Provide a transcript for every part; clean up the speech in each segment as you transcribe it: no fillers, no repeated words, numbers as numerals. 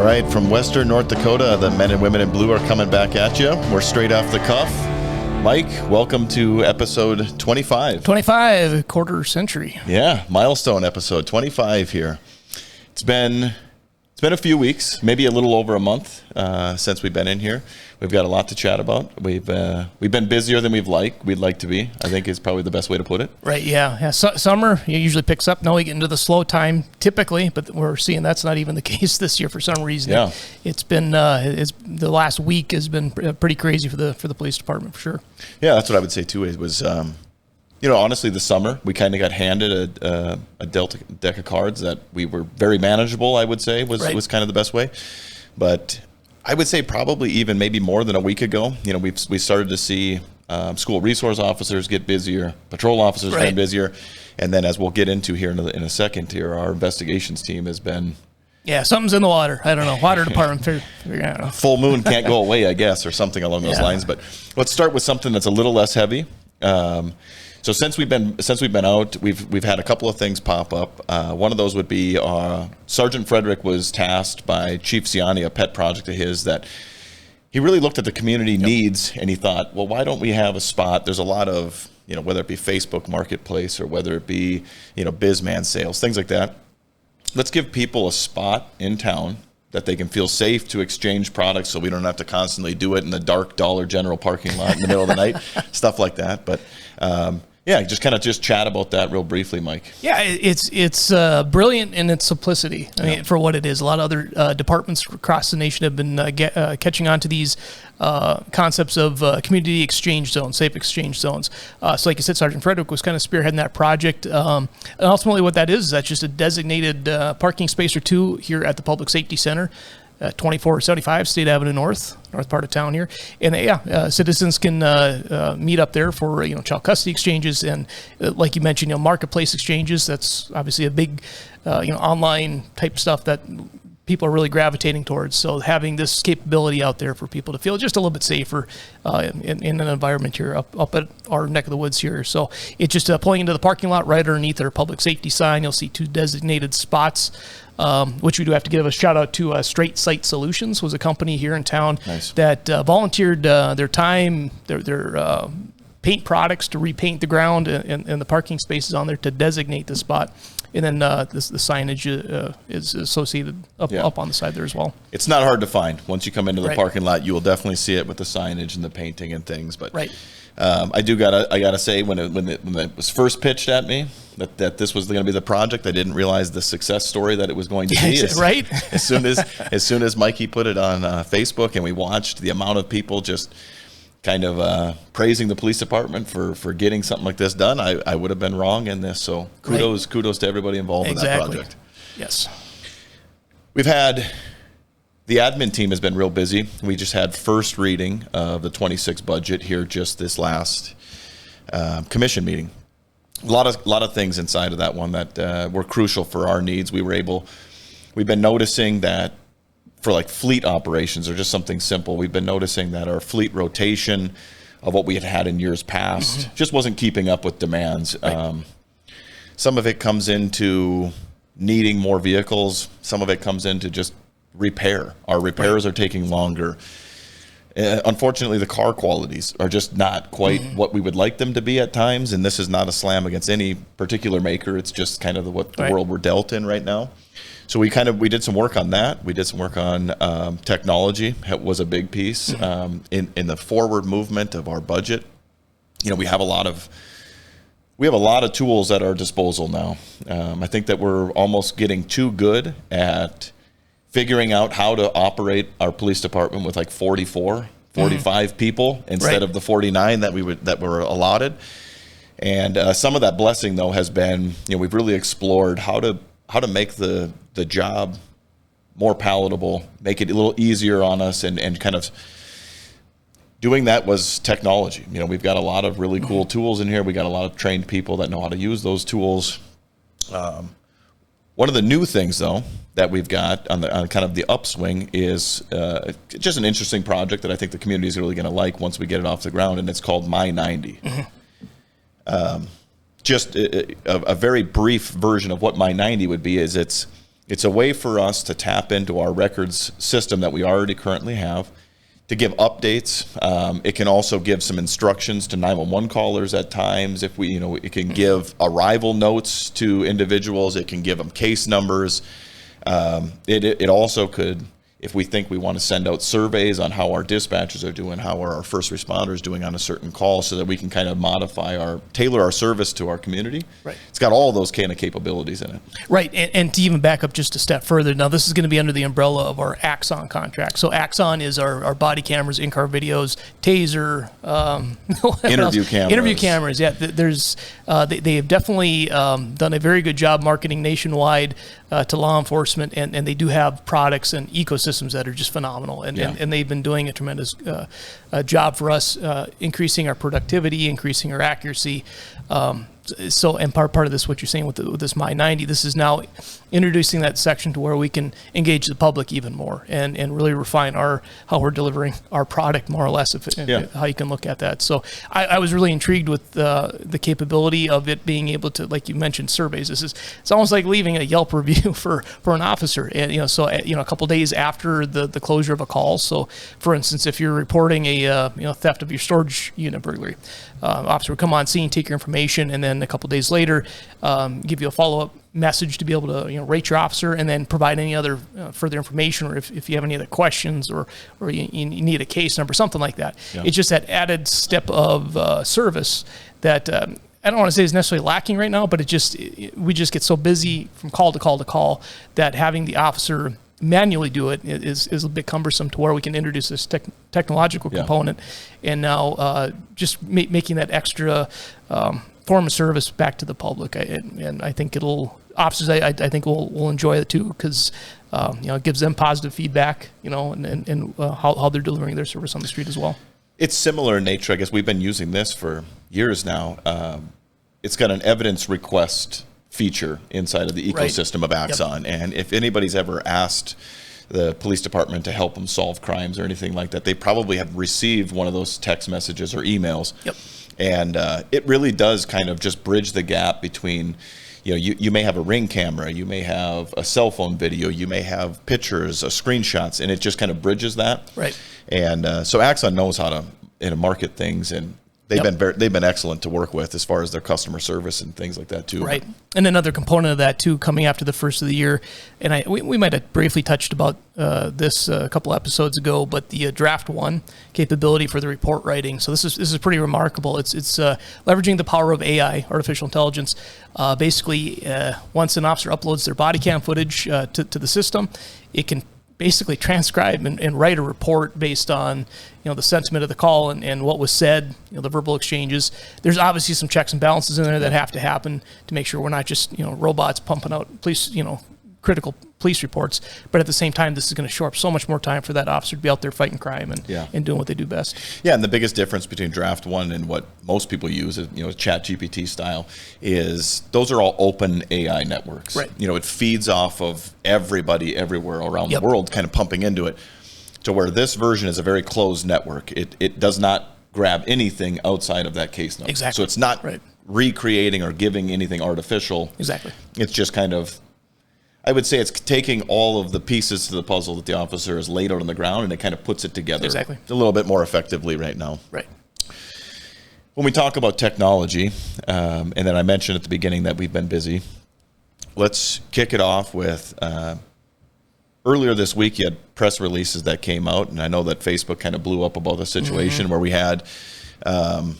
right, from Western North Dakota, the men and women in blue are coming back at you. We're straight off the cuff. Mike, welcome to episode 25. 25, quarter century. Yeah, milestone episode 25 here. It's been a few weeks, maybe a little over a month since we've been in here. We've got a lot to chat about. We've been busier than we'd like to be, I think is probably the best way to put it. Right, yeah. Summer usually picks up. Now we get into the slow time typically, but we're seeing that's not even the case this year for some reason. Yeah. It's been the last week has been pretty crazy for the police department for sure. Yeah, that's what I would say too. It was honestly, the summer, we kind of got handed a deck of cards that we were very manageable, I would say, was kind of the best way. But I would say probably even maybe more than a week ago, we started to see school resource officers get busier, patrol officers getting busier. And then as we'll get into here in a second here, our investigations team has been... Yeah, something's in the water. I don't know. Water department. Figuring out. Full moon can't go away, I guess, or something along those lines. But let's start with something that's a little less heavy. So since we've been out, we've had a couple of things pop up. One of those would be Sergeant Frederick was tasked by Chief Ciani, a pet project of his, that he really looked at the community needs and he thought, well, why don't we have a spot? There's a lot of, whether it be Facebook Marketplace or whether it be, BizMan sales, things like that. Let's give people a spot in town that they can feel safe to exchange products so we don't have to constantly do it in the dark Dollar General parking lot in the middle of the night, stuff like that. But just chat about that real briefly, Mike. Yeah, it's brilliant in its simplicity. I mean, for what it is. A lot of other departments across the nation have been catching on to these concepts of community exchange zones, safe exchange zones. So like you said, Sergeant Frederick was kind of spearheading that project. And ultimately what that is that's just a designated parking space or two here at the Public Safety Center. 2475 State Avenue north part of town here, and citizens can meet up there for child custody exchanges and like you mentioned, marketplace exchanges. That's obviously a big online type stuff that people are really gravitating towards. So having this capability out there for people to feel just a little bit safer in an environment here up at our neck of the woods here. So it's just pulling into the parking lot right underneath our public safety sign. You'll see two designated spots. Which we do have to give a shout out to. Straight Sight Solutions was a company here in town that volunteered their time, their paint products to repaint the ground and the parking spaces on there to designate the spot. And then the signage is associated up on the side there as well. It's not hard to find. Once you come into the parking lot, you will definitely see it with the signage and the painting and things. But I gotta say, when it was first pitched at me that this was going to be the project, I didn't realize the success story that it was going to be. As soon as Mikey put it on Facebook and we watched the amount of people just kind of praising the police department for getting something like this done, I would have been wrong in this. So kudos to everybody involved in that project. Yes, we've had. The admin team has been real busy. We just had first reading of the 26 budget here just this last commission meeting. A lot of things inside of that one that were crucial for our needs. We've been noticing that for like fleet operations or just something simple, we've been noticing that our fleet rotation of what we had in years past just wasn't keeping up with demands. Some of it comes into needing more vehicles. Some of it comes into just repair. Our repairs are taking longer. Unfortunately, the car qualities are just not quite what we would like them to be at times, and this is not a slam against any particular maker. It's just kind of the world we're dealt in right now. So we did some work on that. We did some work on technology. It was a big piece in the forward movement of our budget. We have a lot of tools at our disposal now. I think that we're almost getting too good at figuring out how to operate our police department with like 45 people instead of the 49 that were allotted. And some of that blessing though has been, we've really explored how to make the job more palatable, make it a little easier on us, and kind of doing that was technology. We've got a lot of really cool tools in here. We got a lot of trained people that know how to use those tools. One of the new things, though, that we've got on kind of the upswing is just an interesting project that I think the community is really going to like once we get it off the ground, and it's called My 90. Just a very brief version of what My 90 would be is it's It's a way for us to tap into our records system that we already currently have to give updates. It can also give some instructions to 911 callers at times. If we, it can give arrival notes to individuals. It can give them case numbers. It also could, if we think we want to send out surveys on how our dispatchers are doing, how are our first responders doing on a certain call, so that we can kind of tailor our service to our community. Right. It's got all of those kind of capabilities in it. Right, and to even back up just a step further, now this is going to be under the umbrella of our Axon contract. So Axon is our body cameras, in-car videos, taser, interview cameras. Yeah, they have definitely done a very good job marketing nationwide to law enforcement, and they do have products and ecosystems that are just phenomenal, and they've been doing a tremendous job for us, increasing our productivity, increasing our accuracy. And part of this, what you're saying with this My 90, this is now introducing that section to where we can engage the public even more and really refine how we're delivering our product, more or less, how you can look at that. So I was really intrigued with the capability of it being able to, like you mentioned, surveys. It's almost like leaving a Yelp review for an officer, and a couple days after the closure of a call. So for instance, if you're reporting a theft of your storage unit burglary, officer would come on scene, take your information, and then a couple days later give you a follow-up message to be able to rate your officer, and then provide any other further information, or if you have any other questions, or you need a case number, something like that. Yeah. It's just that added step of service that I don't want to say is necessarily lacking right now, but we just get so busy from call to call to call that having the officer manually do it is a bit cumbersome, to where we can introduce this technological component, and now just making that extra form of service back to the public. And I think officers I think will enjoy it too, because it gives them positive feedback, and how they're delivering their service on the street as well. It's similar in nature. I guess we've been using this for years now. It's got an evidence request feature inside of the ecosystem of Axon. Yep. And if anybody's ever asked the police department to help them solve crimes or anything like that, they probably have received one of those text messages or emails. Yep. And it really does kind of just bridge the gap between, you may have a Ring camera, you may have a cell phone video, you may have pictures, screenshots, and it just kind of bridges that. Right. And so Axon knows how to market things, and they've been excellent to work with as far as their customer service and things like that too. Right. And another component of that too, coming after the first of the year, and we might have briefly touched about this a couple episodes ago, but the Draft 1 capability for the report writing. So this is pretty remarkable. It's leveraging the power of AI, artificial intelligence. Basically, once an officer uploads their body cam footage to the system, it can basically transcribe and write a report based on the sentiment of the call and what was said, the verbal exchanges. There's obviously some checks and balances in there that have to happen to make sure we're not just robots pumping out police critical police reports, but at the same time, this is going to show up so much more time for that officer to be out there fighting crime and doing what they do best. Yeah, and the biggest difference between Draft 1 and what most people use, is, Chat GPT style, is those are all open AI networks. Right. It feeds off of everybody everywhere around the world, kind of pumping into it, to where this version is a very closed network. It does not grab anything outside of that case number. Exactly. So it's not recreating or giving anything artificial. Exactly. It's just kind of, I would say it's taking all of the pieces to the puzzle that the officer has laid out on the ground, and it kind of puts it together a little bit more effectively right now. Right. When we talk about technology, and then I mentioned at the beginning that we've been busy, let's kick it off with earlier this week, you had press releases that came out, and I know that Facebook kind of blew up about the situation where we had a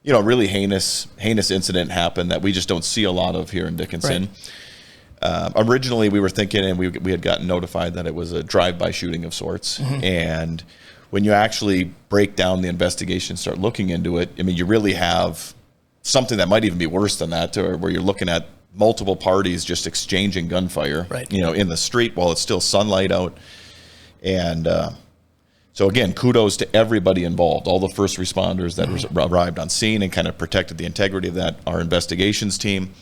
really heinous incident happen that we just don't see a lot of here in Dickinson. Right. Originally, we were thinking, and we had gotten notified that it was a drive-by shooting of sorts. And when you actually break down the investigation, start looking into it, I mean, you really have something that might even be worse than that, where you're looking at multiple parties just exchanging gunfire, in the street while it's still sunlight out. And so again, kudos to everybody involved, all the first responders that arrived on scene and kind of protected the integrity of that, our investigations team.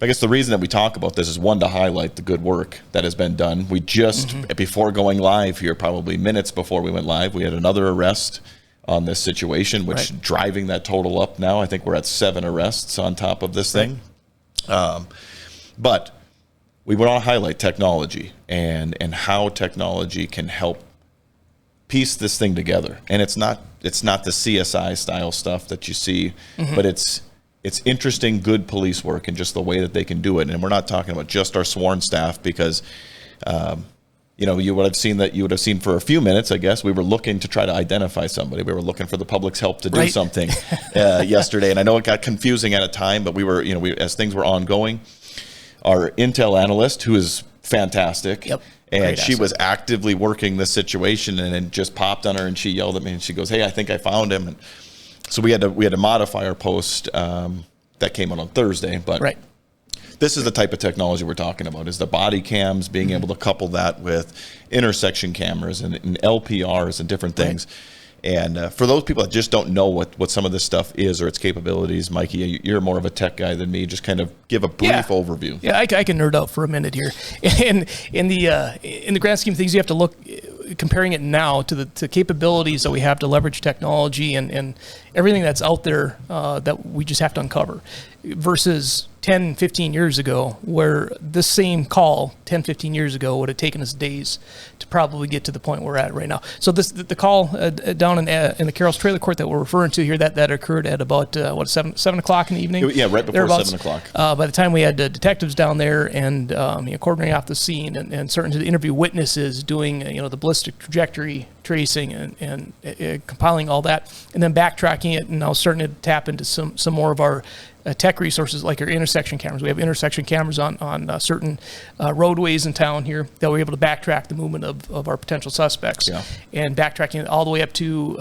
I guess the reason that we talk about this is, one, to highlight the good work that has been done. We just, before going live here, probably minutes before we went live, we had another arrest on this situation, which driving that total up now. I think we're at 7 arrests on top of this thing. But we want to highlight technology and how technology can help piece this thing together. And it's not the CSI style stuff that you see, but it's interesting, good police work and just the way that they can do it. And we're not talking about just our sworn staff, because you would have seen for a few minutes, I guess, we were looking to try to identify somebody. We were looking for the public's help to do something yesterday. And I know it got confusing at a time, but we were, as things were ongoing, our intel analyst, who is fantastic, and she was actively working this situation, and it just popped on her, and she yelled at me, and she goes, "Hey, I think I found him." And so we had to modify our post that came out on Thursday, but this is the type of technology we're talking about, is the body cams, being able to couple that with intersection cameras and LPRs and different things. And for those people that just don't know what some of this stuff is or its capabilities, Mikey, you're more of a tech guy than me. Just kind of give a brief overview. Yeah, I can nerd out for a minute here. And in the grand scheme of things, you have to look, comparing it now to the capabilities that we have to leverage technology and everything that's out there that we just have to uncover, versus 10, 15 years ago, where this same call 10, 15 years ago would have taken us days to probably get to the point we're at right now. So the call down in the Carrolls trailer court that we're referring to here, that occurred at about 7 o'clock in the evening. Yeah, right before 7 o'clock. By the time we had detectives down there and coordinating off the scene and starting to interview witnesses, doing the ballistic trajectory tracing and compiling all that, and then backtracking it, and now starting to tap into some more of our tech resources, like our intersection cameras. We have intersection cameras on certain roadways in town here that we're able to backtrack the movement of our potential suspects, and backtracking it all the way up to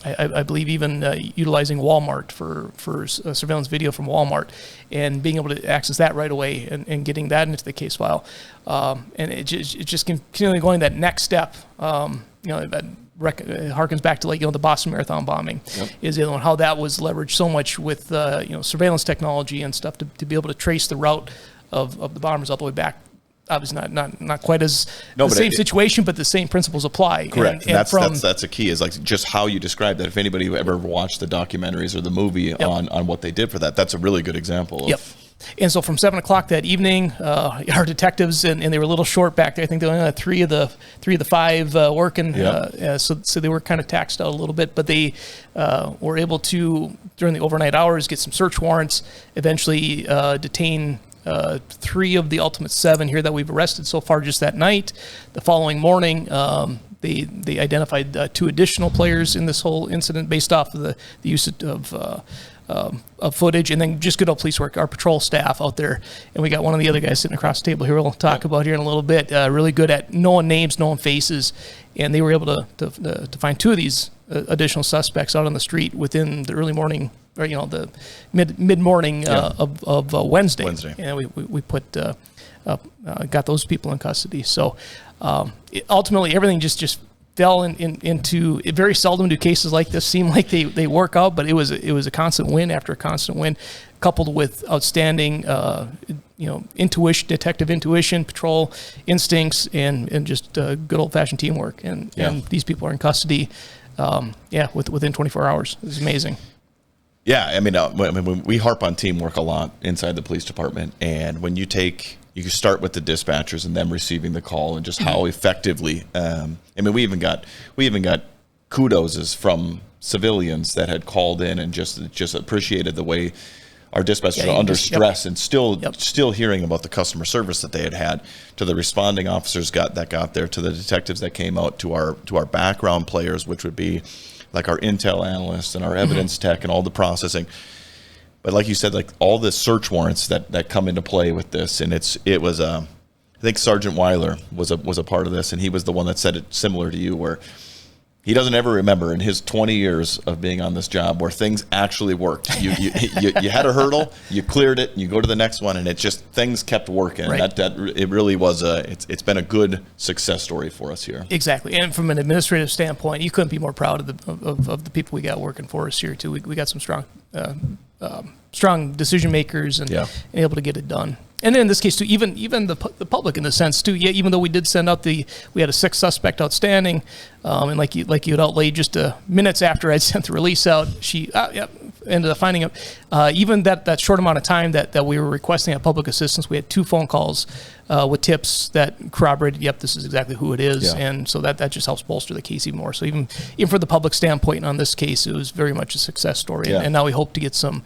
I believe even utilizing Walmart for surveillance video from Walmart, and being able to access that right away and getting that into the case file, and it just continually going that next step. That harkens back to the Boston Marathon bombing, is how that was leveraged so much with surveillance technology and stuff to be able to trace the route of the bombers all the way back. Obviously not quite as the same situation, but the same principles apply. Correct. And that's a key, is like just how you describe that. If anybody ever watched the documentaries or the movie on what they did for that, that's a really good example of. And so from 7 o'clock that evening, our detectives, and they were a little short back there. I think they only had three of the five working. So they were kind of taxed out a little bit, but they were able to, during the overnight hours, get some search warrants, eventually detain 3 of the ultimate 7 here that we've arrested so far just that night. The following morning, they identified 2 additional players in this whole incident based off of the use of footage, and then just good old police work, our patrol staff out there. And we got one of the other guys sitting across the table here we'll talk about here in a little bit, really good at knowing names, knowing faces, and they were able to find 2 of these additional suspects out on the street within the early morning, or the mid-morning of Wednesday. And we got those people in custody. So ultimately everything just fell into it. Very seldom do cases like this seem like they work out, but it was a constant win after a constant win, coupled with outstanding intuition, detective intuition, patrol instincts, and just good old-fashioned teamwork. And these people are in custody within 24 hours. It was amazing. Yeah, I mean, we harp on teamwork a lot inside the police department, and when you start with the dispatchers and them receiving the call, and just how effectively. We even got kudos from civilians that had called in and just appreciated the way our dispatchers are under stress and still hearing about the customer service that they had, to the responding officers that got there, to the detectives that came out, to our background players, which would be like our intel analysts and our evidence tech and all the processing. But like you said, like all the search warrants that come into play with this, and it was I think Sergeant Weiler was a part of this, and he was the one that said it similar to you, where he doesn't ever remember in his 20 years of being on this job where things actually worked. You had a hurdle, you cleared it, and you go to the next one, and it just, things kept working. Right. That it really was it's been a good success story for us here. Exactly, and from an administrative standpoint, you couldn't be more proud of the people we got working for us here too. We got some strong decision makers and able to get it done. And then in this case too, even the public in the sense too. Yeah, even though we did send out we had a 6th suspect outstanding, and like you had outlaid just minutes after I'd sent the release out, she ended up finding out, even that short amount of time that we were requesting that public assistance, we had 2 phone calls with tips that corroborated, yep, this is exactly who it is. Yeah. And so that just helps bolster the case even more. So even for the public standpoint on this case, it was very much a success story. Yeah. And now we hope to get some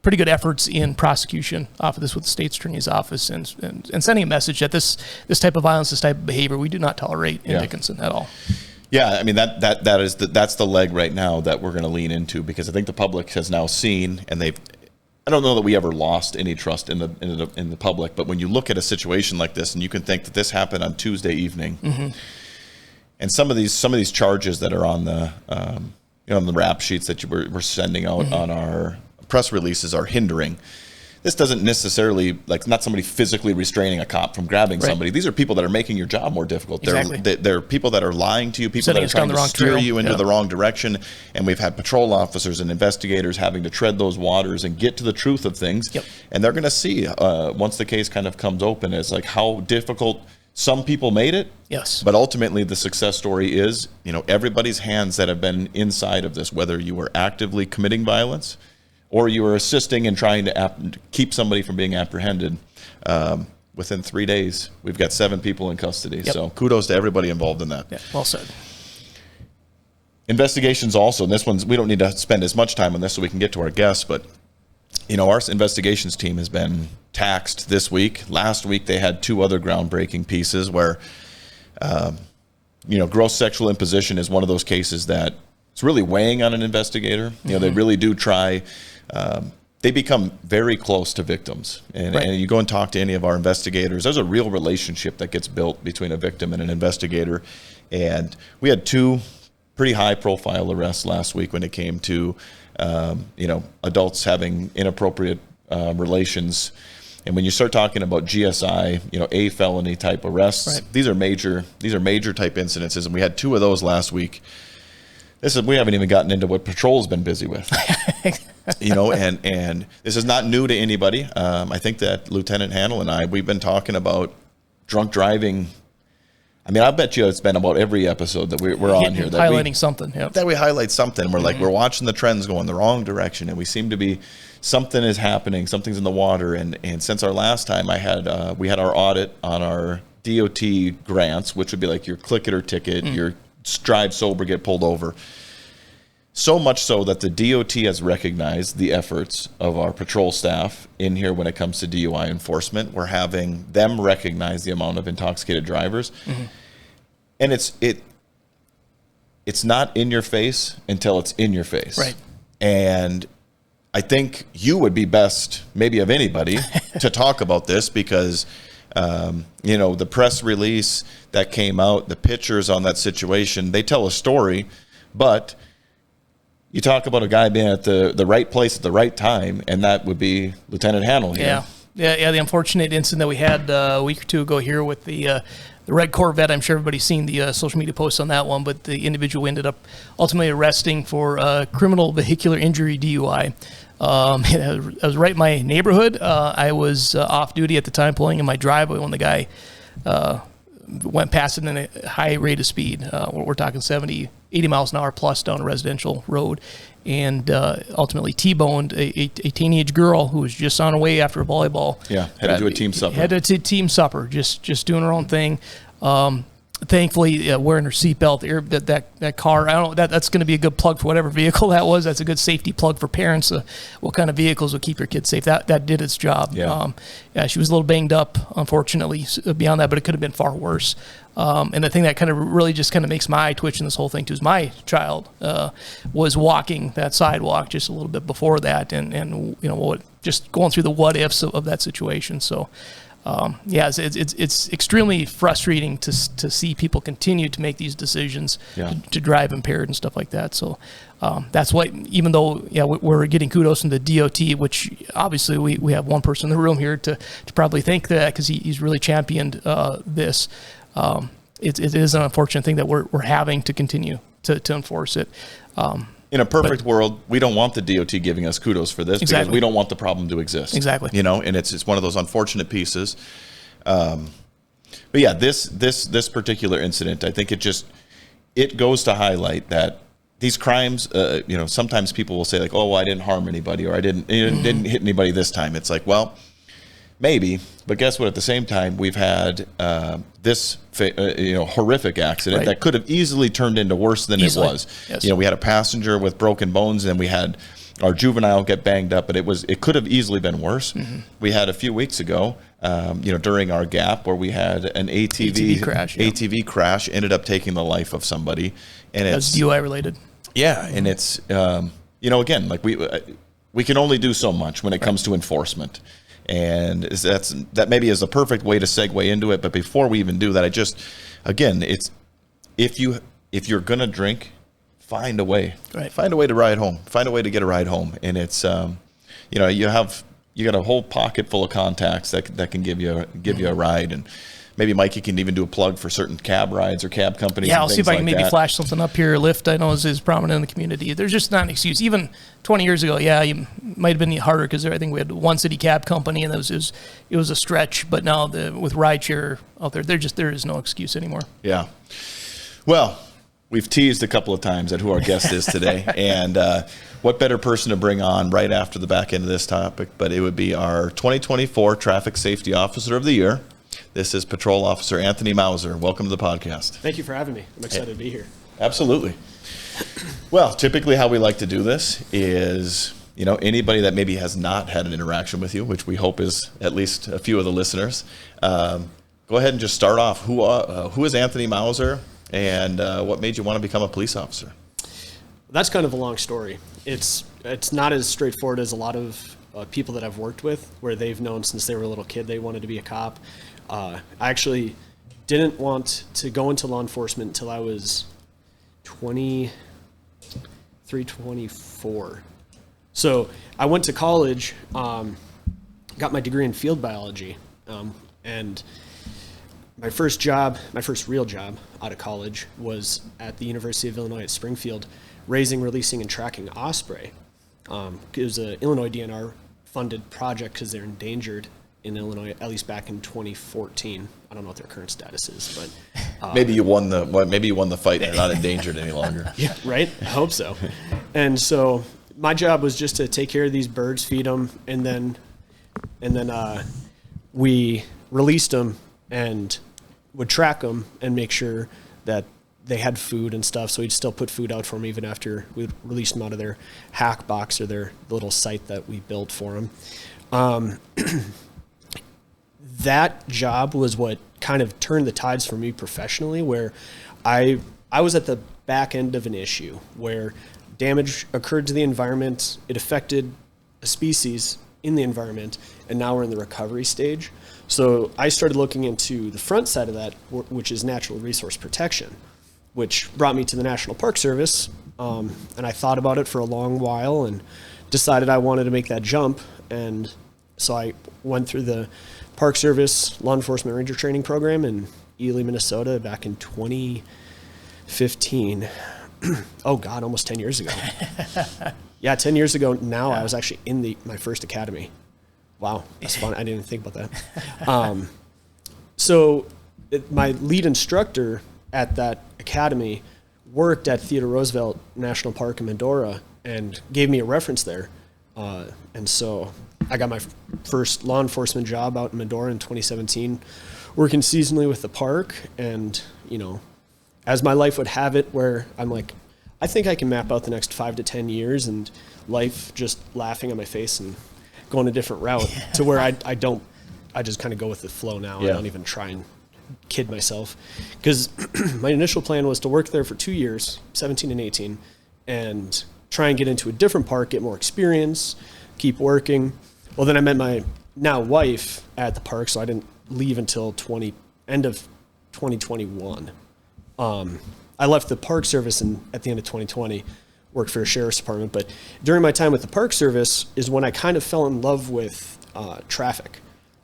pretty good efforts in prosecution off of this with the state's attorney's office and sending a message that this type of violence, this type of behavior, we do not tolerate in Dickinson at all. Yeah, I mean that's the leg right now that we're going to lean into, because I think the public has now seen, and I don't know that we ever lost any trust in the public, but when you look at a situation like this, and you can think that this happened on Tuesday evening, and some of these charges that are on the on the rap sheets that we're sending out on our press releases are hindering. This doesn't necessarily, like, not somebody physically restraining a cop from grabbing somebody. These are people that are making your job more difficult. Exactly. They're people that are lying to you, people that are trying to steer you into the wrong direction. And we've had patrol officers and investigators having to tread those waters and get to the truth of things. Yep. And they're going to see, once the case kind of comes open, it's like how difficult some people made it. Yes. But ultimately, the success story is, everybody's hands that have been inside of this, whether you were actively committing violence or you were assisting and trying to keep somebody from being apprehended. Within 3 days, we've got 7 people in custody. Yep. So kudos to everybody involved in that. Yeah, well said. Investigations also, and this one's, we don't need to spend as much time on this so we can get to our guests, but our investigations team has been taxed this week. Last week, they had 2 other groundbreaking pieces where, gross sexual imposition is one of those cases that it's really weighing on an investigator. They really do try. They become very close to victims. And you go and talk to any of our investigators, there's a real relationship that gets built between a victim and an investigator. And we had 2 pretty high-profile arrests last week when it came to, adults having inappropriate relations. And when you start talking about GSI, a felony type arrests, these are major type incidences. And we had 2 of those last week. We haven't even gotten into what patrol's been busy with, and this is not new to anybody. I think that Lieutenant Handel and we've been talking about drunk driving. I mean, I bet you it's been about every episode that we're on here. That highlighting something. Yep. That we highlight something. We're like, we're watching the trends go in the wrong direction, and we seem to be, something is happening, something's in the water. And since our last time, we had our audit on our DOT grants, which would be like your click it or ticket, your drive sober, get pulled over. So much so that the DOT has recognized the efforts of our patrol staff in here when it comes to DUI enforcement. We're having them recognize the amount of intoxicated drivers. And it's not in your face until it's in your face. Right. And I think you would be best, maybe of anybody, to talk about this because the press release that came out, the pictures on that situation, they tell a story, but you talk about a guy being at the right place at the right time, and that would be Lieutenant Handel here. Yeah. The unfortunate incident that we had a week or 2 ago here with the red Corvette. I'm sure everybody's seen the social media posts on that one, but the individual ended up ultimately arresting for criminal vehicular injury DUI. I was right in my neighborhood. I was off duty at the time, pulling in my driveway when the guy went past it in a high rate of speed. We're talking 70, 80 miles an hour plus down a residential road, and ultimately T-boned a teenage girl who was just on her way after a volleyball. Yeah, had to do a team supper. Had to team supper, just doing her own thing. Thankfully, wearing her seatbelt, that car, I don't know, that's going to be a good plug for whatever vehicle that was. That's a good safety plug for parents. What kind of vehicles will keep your kids safe? That did its job. Yeah. She was a little banged up, unfortunately, beyond that, but it could have been far worse. And the thing that kind of really just kind of makes my eye twitch in this whole thing too is my child was walking that sidewalk just a little bit before that, and just going through the what ifs of that situation. So. It's extremely frustrating to see people continue to make these decisions to drive impaired and stuff like that. So that's why, even though we're getting kudos from the DOT, which obviously we have one person in the room here to probably thank that because he's really championed this. It is an unfortunate thing that we're having to continue to enforce it. In a perfect world, we don't want the DOT giving us kudos for this because we don't want the problem to exist. Exactly. And it's one of those unfortunate pieces. But yeah, this particular incident, I think it goes to highlight that these crimes, sometimes people will say like, oh, well, I didn't harm anybody, or I didn't hit anybody this time. It's like, well, maybe, but guess what? At the same time, we've had this horrific accident that could have easily turned into worse than it was. Yes. We had a passenger with broken bones, and we had our juvenile get banged up, but it could have easily been worse. Mm-hmm. We had a few weeks ago, during our gap, where we had an ATV crash, ended up taking the life of somebody, and it's DUI related. Yeah, and it's again, like we can only do so much when it comes to enforcement. And that maybe is a perfect way to segue into it. But before we even do that, it's if you're gonna drink, find a way. Right. Find a way to ride home. Find a way to get a ride home. And it's you got a whole pocket full of contacts that can give you a ride. And maybe Mikey can even do a plug for certain cab rides or cab companies. Yeah, I'll see if I can maybe flash something up here. Lyft, I know, is prominent in the community. There's just not an excuse. Even 20 years ago, you might have been harder because I think we had one city cab company, and it was a stretch. But now with rideshare out there is no excuse anymore. Yeah. Well, we've teased a couple of times at who our guest is today, and what better person to bring on right after the back end of this topic, but it would be our 2024 Traffic Safety Officer of the Year. This is Patrol Officer Anthony Mauser. Welcome to the podcast. Thank you for having me. I'm excited to be here. Absolutely. Well, typically how we like to do this is, anybody that maybe has not had an interaction with you, which we hope is at least a few of the listeners, go ahead and just start off. Who is Anthony Mauser, and what made you want to become a police officer? That's kind of a long story. It's not as straightforward as a lot of people that I've worked with, where they've known since they were a little kid they wanted to be a cop. I actually didn't want to go into law enforcement until I was 23, 24. So I went to college, got my degree in field biology, and my first real job out of college was at the University of Illinois at Springfield, raising, releasing, and tracking Osprey. It was an Illinois DNR funded project because they're endangered in Illinois, at least back in 2014. I don't know what their current status is, but maybe you won the fight and they're not endangered any longer. Yeah, right. I hope so. And so my job was just to take care of these birds, feed them, and then we released them and would track them and make sure that they had food and stuff. So we'd still put food out for them even after we released them out of their hack box or their little site that we built for them. That job was what kind of turned the tides for me professionally, where I was at the back end of an issue where damage occurred to the environment. It affected a species in the environment, and now we're in the recovery stage. So I started looking into the front side of that, which is natural resource protection, which brought me to the National Park Service. And I thought about it for a long while and decided I wanted to make that jump. And so I went through the Park Service Law Enforcement Ranger Training Program in Eᴜlɪ, Minnesota back in 2015. Oh God, almost 10 years ago. Yeah, 10 years ago now, I was actually in my first academy. Wow, that's fun. I didn't even think about that. My lead instructor at that academy worked at Theodore Roosevelt National Park in Medora and gave me a reference there. And so I got my first law enforcement job out in Medora in 2017, working seasonally with the park. And, as my life would have it, where I'm like, I think I can map out the next 5 to 10 years, and life just laughing on my face and going a different route to where I just kind of go with the flow now. Yeah. I don't even try and kid myself, because my initial plan was to work there for 2 years, 17 and 18, and try and get into a different park, get more experience, keep working. Well, then I met my now wife at the park, so I didn't leave until end of 2021. I left the Park Service at the end of 2020, worked for a sheriff's department. But during my time with the Park Service is when I kind of fell in love with traffic.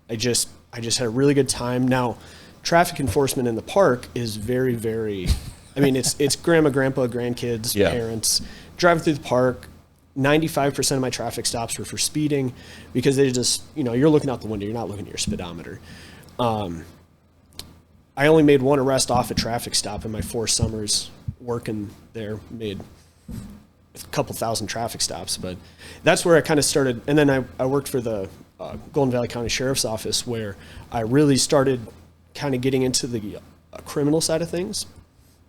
I just had a really good time. Now, traffic enforcement in the park is very, very, it's grandma, grandpa, grandkids, parents driving through the park. 95% of my traffic stops were for speeding, because they just, you're looking out the window, you're not looking at your speedometer. I only made one arrest off a traffic stop in my 4 summers working there. Made a couple thousand traffic stops, but that's where I kind of started. And then I worked for the Golden Valley County Sheriff's Office, where I really started kind of getting into the criminal side of things.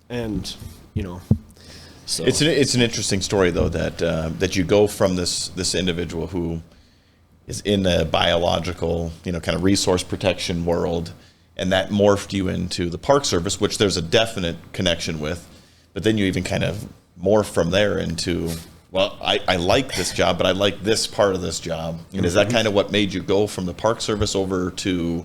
And, so it's an interesting story though, that you go from this individual who is in a biological, kind of resource protection world, and that morphed you into the Park Service, which there's a definite connection with, but then you even kind of morph from there into, well, I like this job, but I like this part of this job. And is that kind of what made you go from the Park Service over to,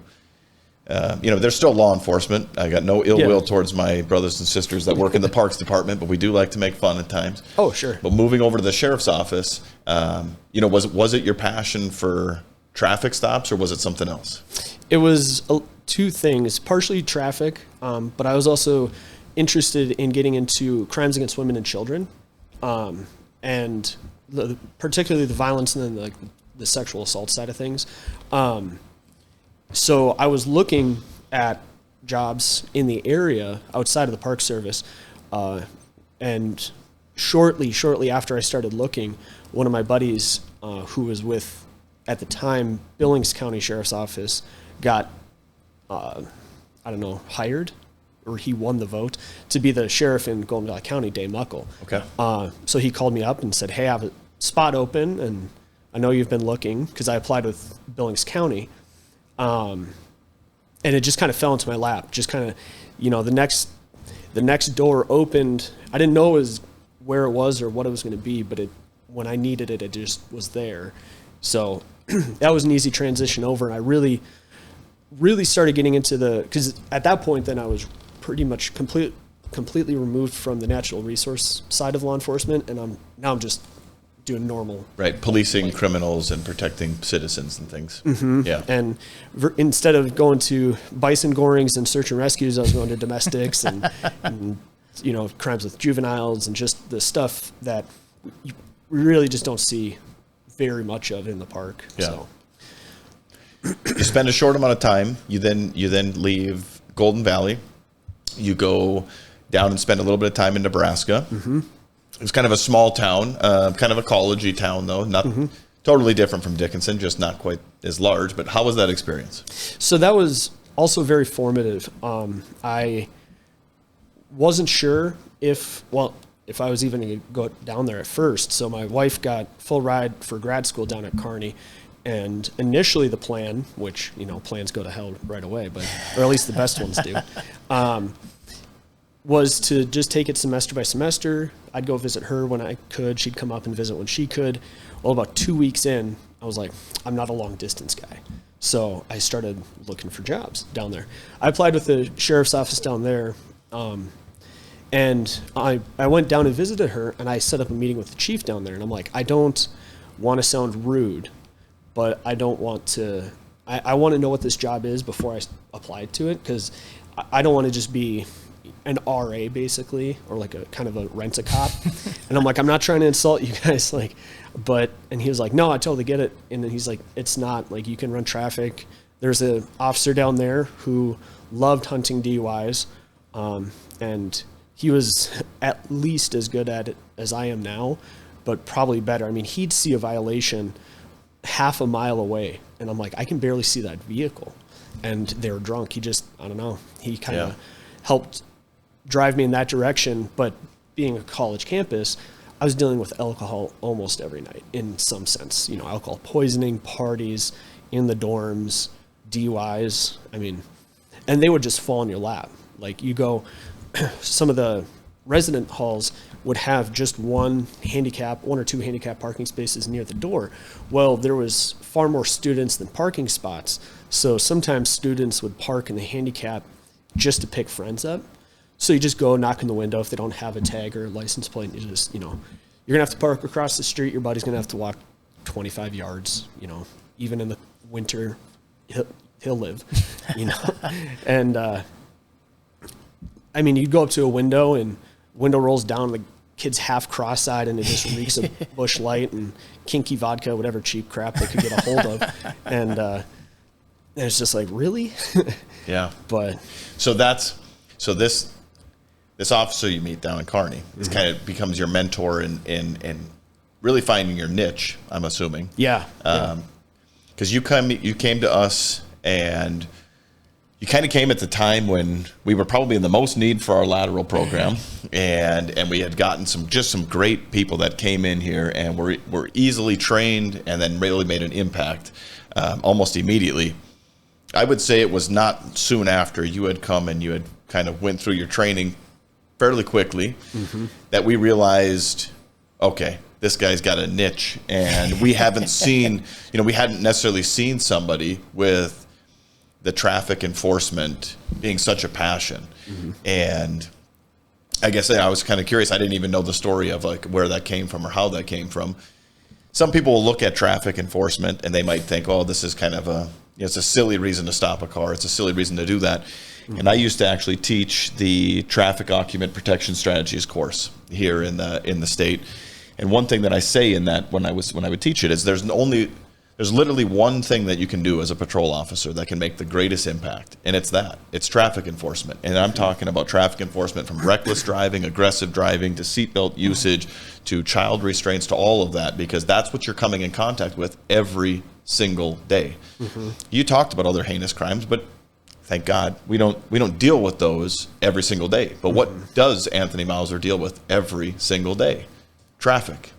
there's still law enforcement. I got no ill will towards my brothers and sisters that work in the Parks Department, but we do like to make fun at times. Oh, sure. But moving over to the Sheriff's Office, was it your passion for traffic stops, or was it something else? It was two things, partially traffic, but I was also interested in getting into crimes against women and children, and particularly the violence and then the sexual assault side of things. So I was looking at jobs in the area outside of the Park Service, and shortly after I started looking, one of my buddies who was with, at the time, Billings County Sheriff's Office got, hired, or he won the vote to be the sheriff in Golden Valley County, Dave Muckle. Okay. So he called me up and said, "Hey, I have a spot open, and I know you've been looking," because I applied with Billings County. And it just kind of fell into my lap. Just kind of, the next door opened. I didn't know it was where it was or what it was going to be, but when I needed it, it just was there. So that was an easy transition over, and I really started getting into because at that point then I was pretty much completely removed from the natural resource side of law enforcement, and I'm just doing normal. Right, policing criminals and protecting citizens and things. Mm-hmm. Yeah. And instead of going to Bison, Gorings, and search and rescues, I was going to domestics and crimes with juveniles and just the stuff that we really just don't see very much of in the park. Yeah. So. You spend a short amount of time. You then leave Golden Valley. You go down and spend a little bit of time in Nebraska. Mm-hmm. It was kind of a small town, kind of a college-y town, though. Not totally different from Dickinson, just not quite as large. But how was that experience? So that was also very formative. I wasn't sure if I was even going to go down there at first. So my wife got full ride for grad school down at Kearney. And initially the plan, which, plans go to hell right away, or at least the best ones do, was to just take it semester by semester. I'd go visit her when I could. She'd come up and visit when she could. Well, about 2 weeks in, I was like, I'm not a long distance guy. So I started looking for jobs down there. I applied with the sheriff's office down there. And I went down and visited her, and I set up a meeting with the chief down there. And I'm like, I don't want to sound rude, but I don't want to, I want to know what this job is before I apply to it, because I don't want to just be an RA basically, or like a kind of a rent-a-cop. And I'm like, I'm not trying to insult you guys, and he was like, no, I totally get it. And then he's like, it's not, you can run traffic. There's an officer down there who loved hunting DUIs, and he was at least as good at it as I am now, but probably better. I mean, he'd see a violation half a mile away, and I'm like, I can barely see that vehicle. And they were drunk. He just, I don't know, he kind of helped drive me in that direction. But being a college campus, I was dealing with alcohol almost every night in some sense. Alcohol poisoning, parties in the dorms, DUIs. I mean, and they would just fall in your lap. You go, some of the resident halls would have just one or two handicap parking spaces near the door. Well, there was far more students than parking spots. So sometimes students would park in the handicap just to pick friends up. So you just go knock on the window if they don't have a tag or a license plate. And you just, you're going to have to park across the street. Your buddy's going to have to walk 25 yards, even in the winter, he'll live, And, I mean, you'd go up to a window and window rolls down, the kid's half cross-eyed, and it just reeks of Busch Light and kinky vodka, whatever cheap crap they could get a hold of. And it's just like, really? Yeah. But so this this officer you meet down in Kearney, this kind of becomes your mentor in really finding your niche, I'm assuming. Yeah. Because you came to us, and you kind of came at the time when we were probably in the most need for our lateral program, and we had gotten some great people that came in here and were easily trained and then really made an impact almost immediately. I would say it was not soon after you had come and you had kind of went through your training fairly quickly that we realized, okay, this guy's got a niche, and we haven't seen, we hadn't necessarily seen somebody with the traffic enforcement being such a passion. And I guess I was kind of curious. I didn't even know the story of like where that came from or how that came from. Some people will look at traffic enforcement and they might think, oh, this is kind of it's a silly reason to stop a car. It's a silly reason to do that. And I used to actually teach the traffic occupant protection strategies course here in the state. And one thing that I say in that when I would teach it is there's literally one thing that you can do as a patrol officer that can make the greatest impact, and it's traffic enforcement. And I'm talking about traffic enforcement from reckless driving, aggressive driving, to seatbelt usage, to child restraints, to all of that, because that's what you're coming in contact with every single day. You talked about other heinous crimes, but thank God we don't deal with those every single day. But what does Anthony Mauser deal with every single day? Traffic.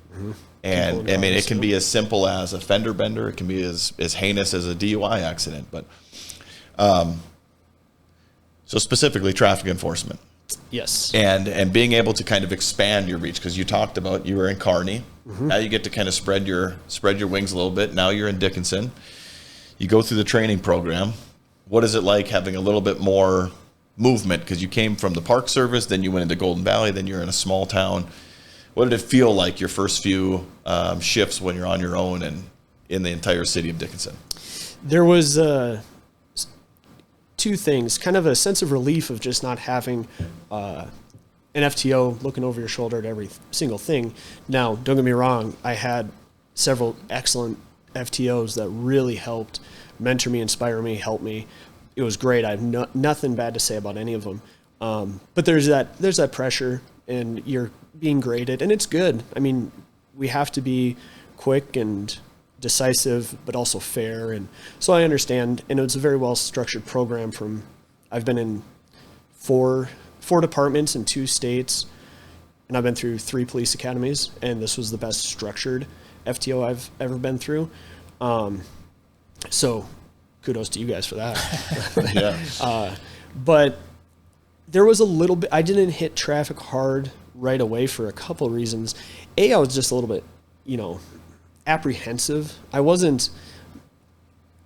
And I mean, it can be as simple as a fender bender. It can be as heinous as a DUI accident. But so specifically traffic enforcement. Yes. And being able to kind of expand your reach, because you talked about you were in Kearney. Now you get to kind of spread your wings a little bit. Now you're in Dickinson. You go through the training program. What is it like having a little bit more movement? Because you came from the Park Service, then you went into Golden Valley, then you're in a small town. What did it feel like your first few shifts when you're on your own and in the entire city of Dickinson? There was two things, kind of a sense of relief of just not having an FTO looking over your shoulder at every single thing. Now, don't get me wrong, I had several excellent FTOs that really helped mentor me, inspire me, help me. It was great. I have nothing bad to say about any of them. But there's that pressure, and you're being graded, and it's good. I mean, we have to be quick and decisive, but also fair. And so I understand, and it's a very well structured program. I've been in four departments in 2 states, and I've been through 3 police academies, and this was the best structured FTO I've ever been through. So kudos to you guys for that. Yeah. But there was a little bit, I didn't hit traffic hard right away for a couple of reasons. I was just a little bit, apprehensive. I wasn't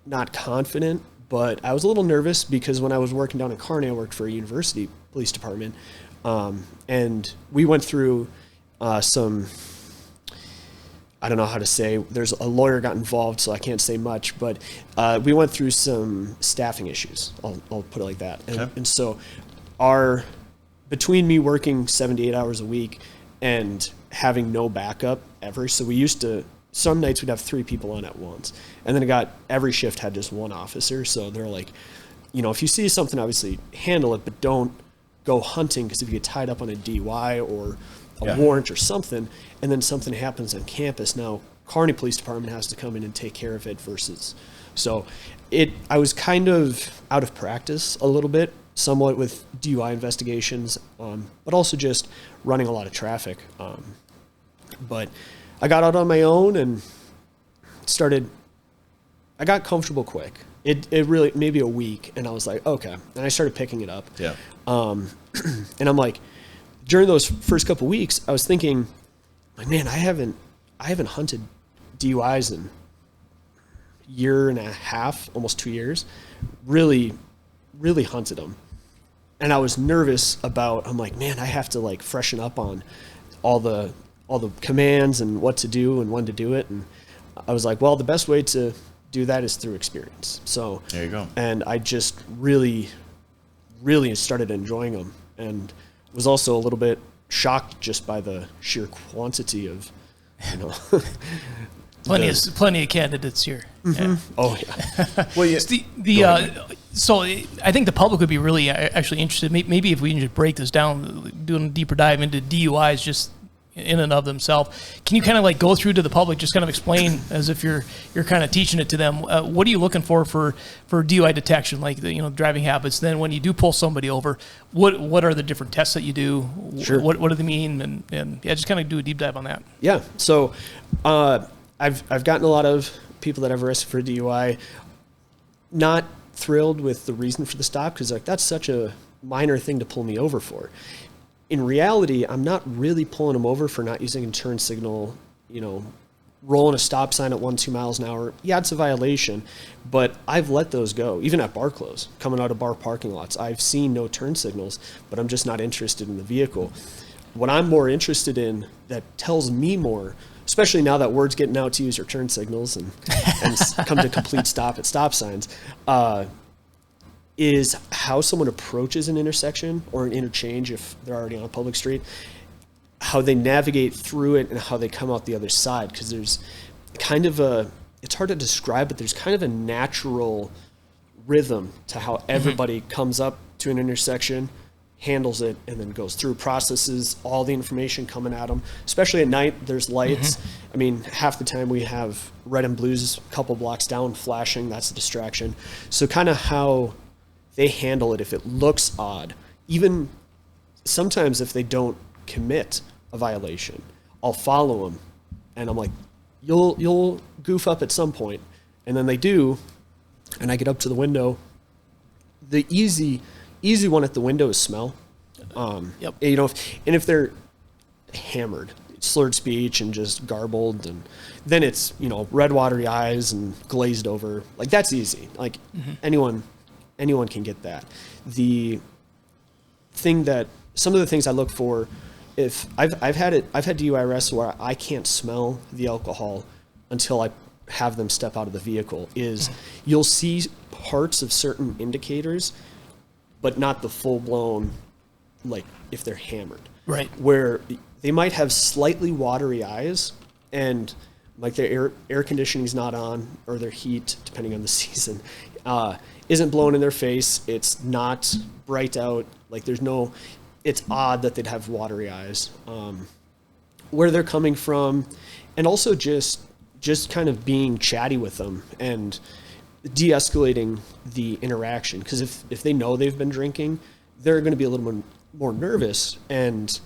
not confident, but I was a little nervous because when I was working down in Kearney, I worked for a university police department. And we went through some, I don't know how to say, there's a lawyer got involved, so I can't say much, but we went through some staffing issues. I'll put it like that. And so between me working 7 to 8 hours a week and having no backup ever, so we used to, some nights we'd have 3 people on at once, and then every shift had just 1 officer. So they're like, if you see something, obviously handle it, but don't go hunting, because if you get tied up on a DUI or a warrant or something, and then something happens on campus, now Kearney Police Department has to come in and take care of it versus. So I was kind of out of practice a little bit, somewhat with DUI investigations, but also just running a lot of traffic. But I got out on my own and I got comfortable quick. It really, maybe a week, and I was like, okay. And I started picking it up. Yeah. And I'm like, during those first couple weeks, I was thinking, like, man, I haven't hunted DUIs in a year and a half, almost 2 years. Really hunted them. And I was nervous I'm like, man, I have to freshen up on all the commands and what to do and when to do it. And I was like, well, the best way to do that is through experience. So there you go. And I just really started enjoying them, and was also a little bit shocked just by the sheer quantity of, plenty of candidates here. Mm-hmm. Yeah. Oh yeah. Well, So I think the public would be really actually interested. Maybe if we can just break this down, doing a deeper dive into DUIs just in and of themselves. Can you kind of like go through to the public, just kind of explain as if you're kind of teaching it to them? What are you looking for DUI detection, like the driving habits? Then when you do pull somebody over, what are the different tests that you do? Sure. What do they mean? And yeah, just kind of do a deep dive on that. Yeah. So I've gotten a lot of people that I've arrested for DUI not thrilled with the reason for the stop, because like that's such a minor thing to pull me over for. In reality, I'm not really pulling them over for not using a turn signal, rolling a stop sign at 1-2 miles an hour. Yeah, it's a violation, but I've let those go. Even at bar close, coming out of bar parking lots, I've seen no turn signals, but I'm just not interested in the vehicle. What I'm more interested in that tells me more, especially now that word's getting out to use your turn signals and come to complete stop at stop signs, is how someone approaches an intersection or an interchange if they're already on a public street, how they navigate through it and how they come out the other side. Because there's kind of it's hard to describe, but there's kind of a natural rhythm to how everybody comes up to an intersection, handles it, and then goes through, processes all the information coming at them. Especially at night, there's lights. I mean, half the time we have red and blues a couple blocks down flashing. That's a distraction. So kind of how they handle it if it looks odd. Even sometimes if they don't commit a violation, I'll follow them, and I'm like, you'll goof up at some point, and then they do, and I get up to the window. The easy one at the window is smell. Yep. And if they're hammered, slurred speech and just garbled, and then it's red watery eyes and glazed over. Like that's easy. Like anyone can get that. The thing that some of the things I look for, if I've had DUI arrests where I can't smell the alcohol until I have them step out of the vehicle, is you'll see parts of certain indicators, but not the full blown, like if they're hammered. Right. Where they might have slightly watery eyes and like their air conditioning's not on, or their heat, depending on the season, isn't blowing in their face. It's not bright out. Like it's odd that they'd have watery eyes. Where they're coming from, and also just kind of being chatty with them and de-escalating the interaction. Because if they know they've been drinking, they're going to be a little more nervous and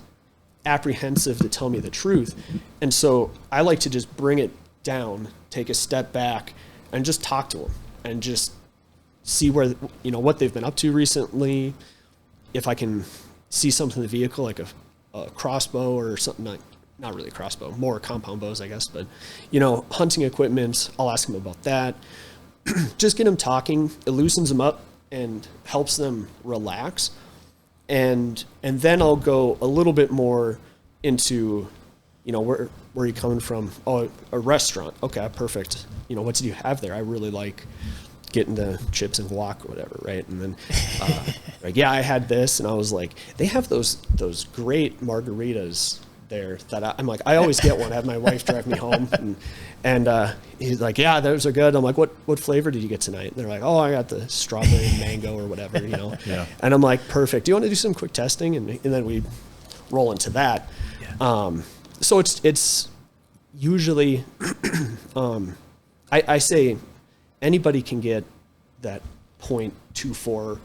apprehensive to tell me the truth. And so I like to just bring it down, take a step back, and just talk to them and just see where, what they've been up to recently. If I can see something in the vehicle, like a crossbow or something, not really a crossbow, more compound bows, I guess, but, hunting equipment, I'll ask them about that. Just get them talking. It loosens them up and helps them relax. And then I'll go a little bit more into, where are you coming from? Oh, a restaurant. Okay, perfect. What did you have there? I really like getting the chips and guac or whatever, right? And then, I had this, and I was like, they have those great margaritas there that I'm like, I always get one. I have my wife drive me home, and he's like, yeah, those are good. I'm like, what flavor did you get tonight? And they're like, oh, I got the strawberry and mango or whatever, Yeah. And I'm like, perfect. Do you want to do some quick testing? And then we roll into that. Yeah. So it's usually, I say anybody can get that 0.24,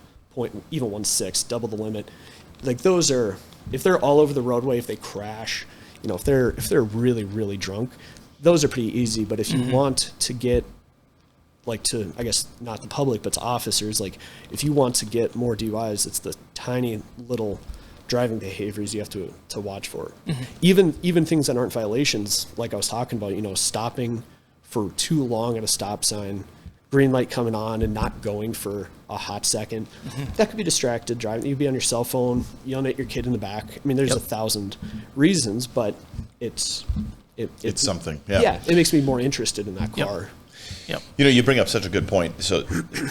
even 1.6, double the limit. Like those are, if they're all over the roadway, if they crash, if they're really, really drunk, those are pretty easy. But if you want to get, like, to, I guess not the public, but to officers, like if you want to get more DUIs, it's the tiny little driving behaviors you have to watch for. Even things that aren't violations, like I was talking about, stopping for too long at a stop sign, green light coming on and not going for a hot second. That could be distracted driving. You'd be on your cell phone, yelling at your kid in the back. I mean, there's 1,000 reasons, but it's something. Yeah. Yeah, it makes me more interested in that car. Yep. You bring up such a good point. So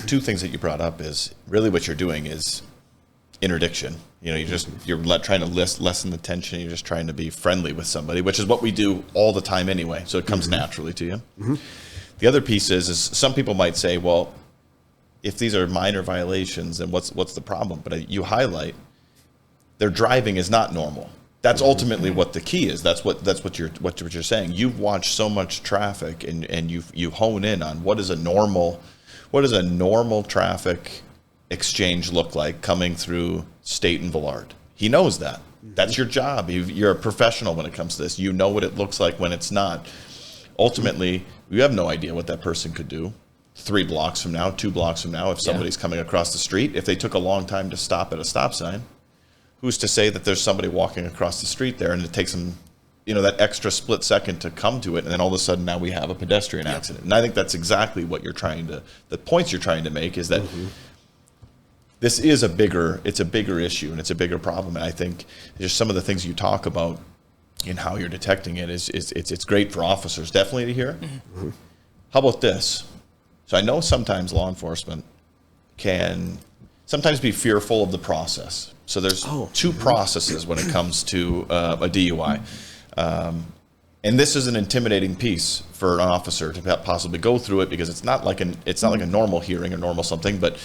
two things that you brought up is really what you're doing is interdiction. You're trying to lessen the tension. You're just trying to be friendly with somebody, which is what we do all the time anyway. So it comes naturally to you. The other piece is some people might say, well, if these are minor violations, then what's the problem? But you highlight their driving is not normal. That's ultimately what the key is. That's what you're saying. You've watched so much traffic, and you hone in on what does a normal traffic exchange look like coming through State and Villard. He knows that. That's your job. You're a professional when it comes to this. You know what it looks like when it's not. Ultimately, you have no idea what that person could do 3 blocks from now, 2 blocks from now, if somebody's coming across the street. If they took a long time to stop at a stop sign, who's to say that there's somebody walking across the street there and it takes them, that extra split second to come to it, and then all of a sudden now we have a pedestrian accident. And I think that's exactly what the points you're trying to make is that this is a bigger issue, and it's a bigger problem. And I think just some of the things you talk about in how you're detecting it it's great for officers definitely to hear. How about this? So I know sometimes law enforcement can sometimes be fearful of the process. So there's 2 processes when it comes to a DUI. And this is an intimidating piece for an officer to possibly go through it, because it's not like a normal hearing or normal something, but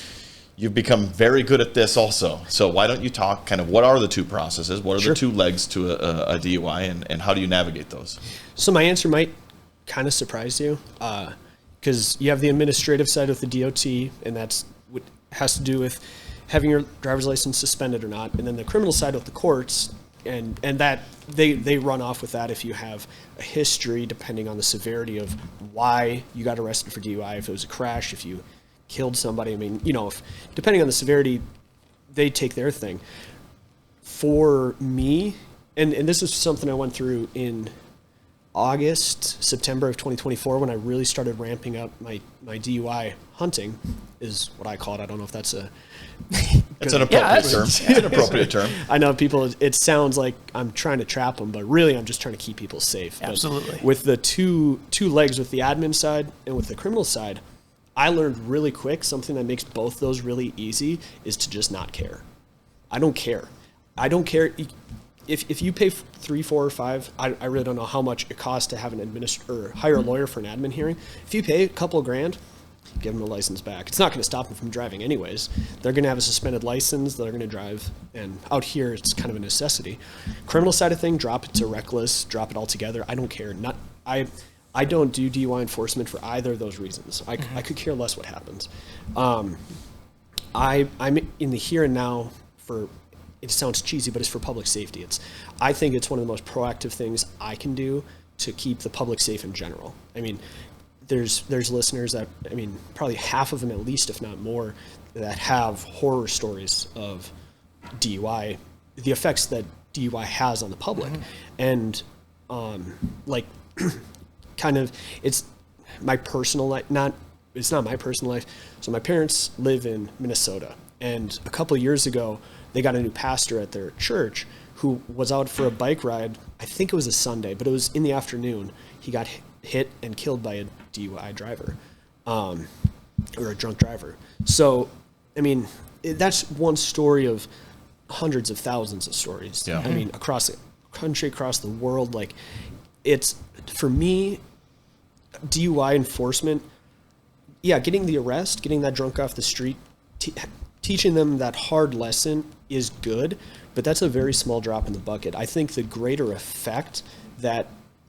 you've become very good at this also. So why don't you talk kind of what are the 2 processes? What are the 2 legs to a DUI, and how do you navigate those? So my answer might kind of surprise you, because you have the administrative side with the DOT, and that's what has to do with having your driver's license suspended or not, and then the criminal side with the courts, and that they run off with that if you have a history, depending on the severity of why you got arrested for DUI, if it was a crash, if you killed somebody. I mean, if depending on the severity, they take their thing. For me, and this is something I went through in September of 2024, when I really started ramping up my DUI hunting, is what I call it. I don't know if that's it's an appropriate term. It's an appropriate term. I know people, it sounds like I'm trying to trap them, but really I'm just trying to keep people safe. Absolutely. But with the two legs, with the admin side and with the criminal side, I learned really quick something that makes both those really easy is to just not care. I don't care. If you pay 3, 4, or 5, I really don't know how much it costs to have hire a lawyer for an admin hearing. If you pay a couple of grand, give them the license back. It's not going to stop them from driving anyways. They're going to have a suspended license. They're going to drive. And out here, it's kind of a necessity. Criminal side of thing, drop it to reckless, drop it altogether. I don't care. I don't do DUI enforcement for either of those reasons. I could care less what happens. I'm in the here and now for, it sounds cheesy, but it's for public safety. I think it's one of the most proactive things I can do to keep the public safe in general. I mean, there's listeners that, probably half of them at least, if not more, that have horror stories of DUI, the effects that DUI has on the public. And kind of, it's my personal life, it's not my personal life. So my parents live in Minnesota, and a couple of years ago, they got a new pastor at their church who was out for a bike ride. I think it was a Sunday, but it was in the afternoon. He got hit and killed by a DUI driver, or a drunk driver. So, that's one story of hundreds of thousands of stories. Yeah. Across the country, across the world. It's, for me, DUI enforcement, getting the arrest, getting that drunk off the street, teaching them that hard lesson is good, but that's a very small drop in the bucket. I think the greater effect that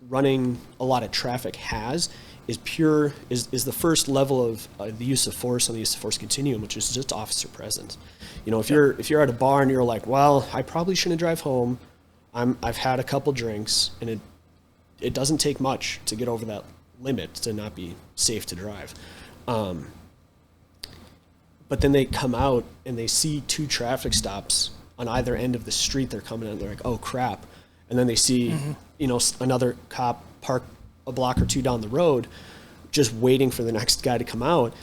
running a lot of traffic has is the first level of the use of force on the use of force continuum, which is just officer presence. If you're at a bar and you're like, well, I probably shouldn't drive home. I've had a couple drinks, and it doesn't take much to get over that limit to not be safe to drive. But then they come out and they see 2 traffic stops on either end of the street they're coming in, and they're like, oh crap. And then they see, another cop park a block or 2 down the road, just waiting for the next guy to come out.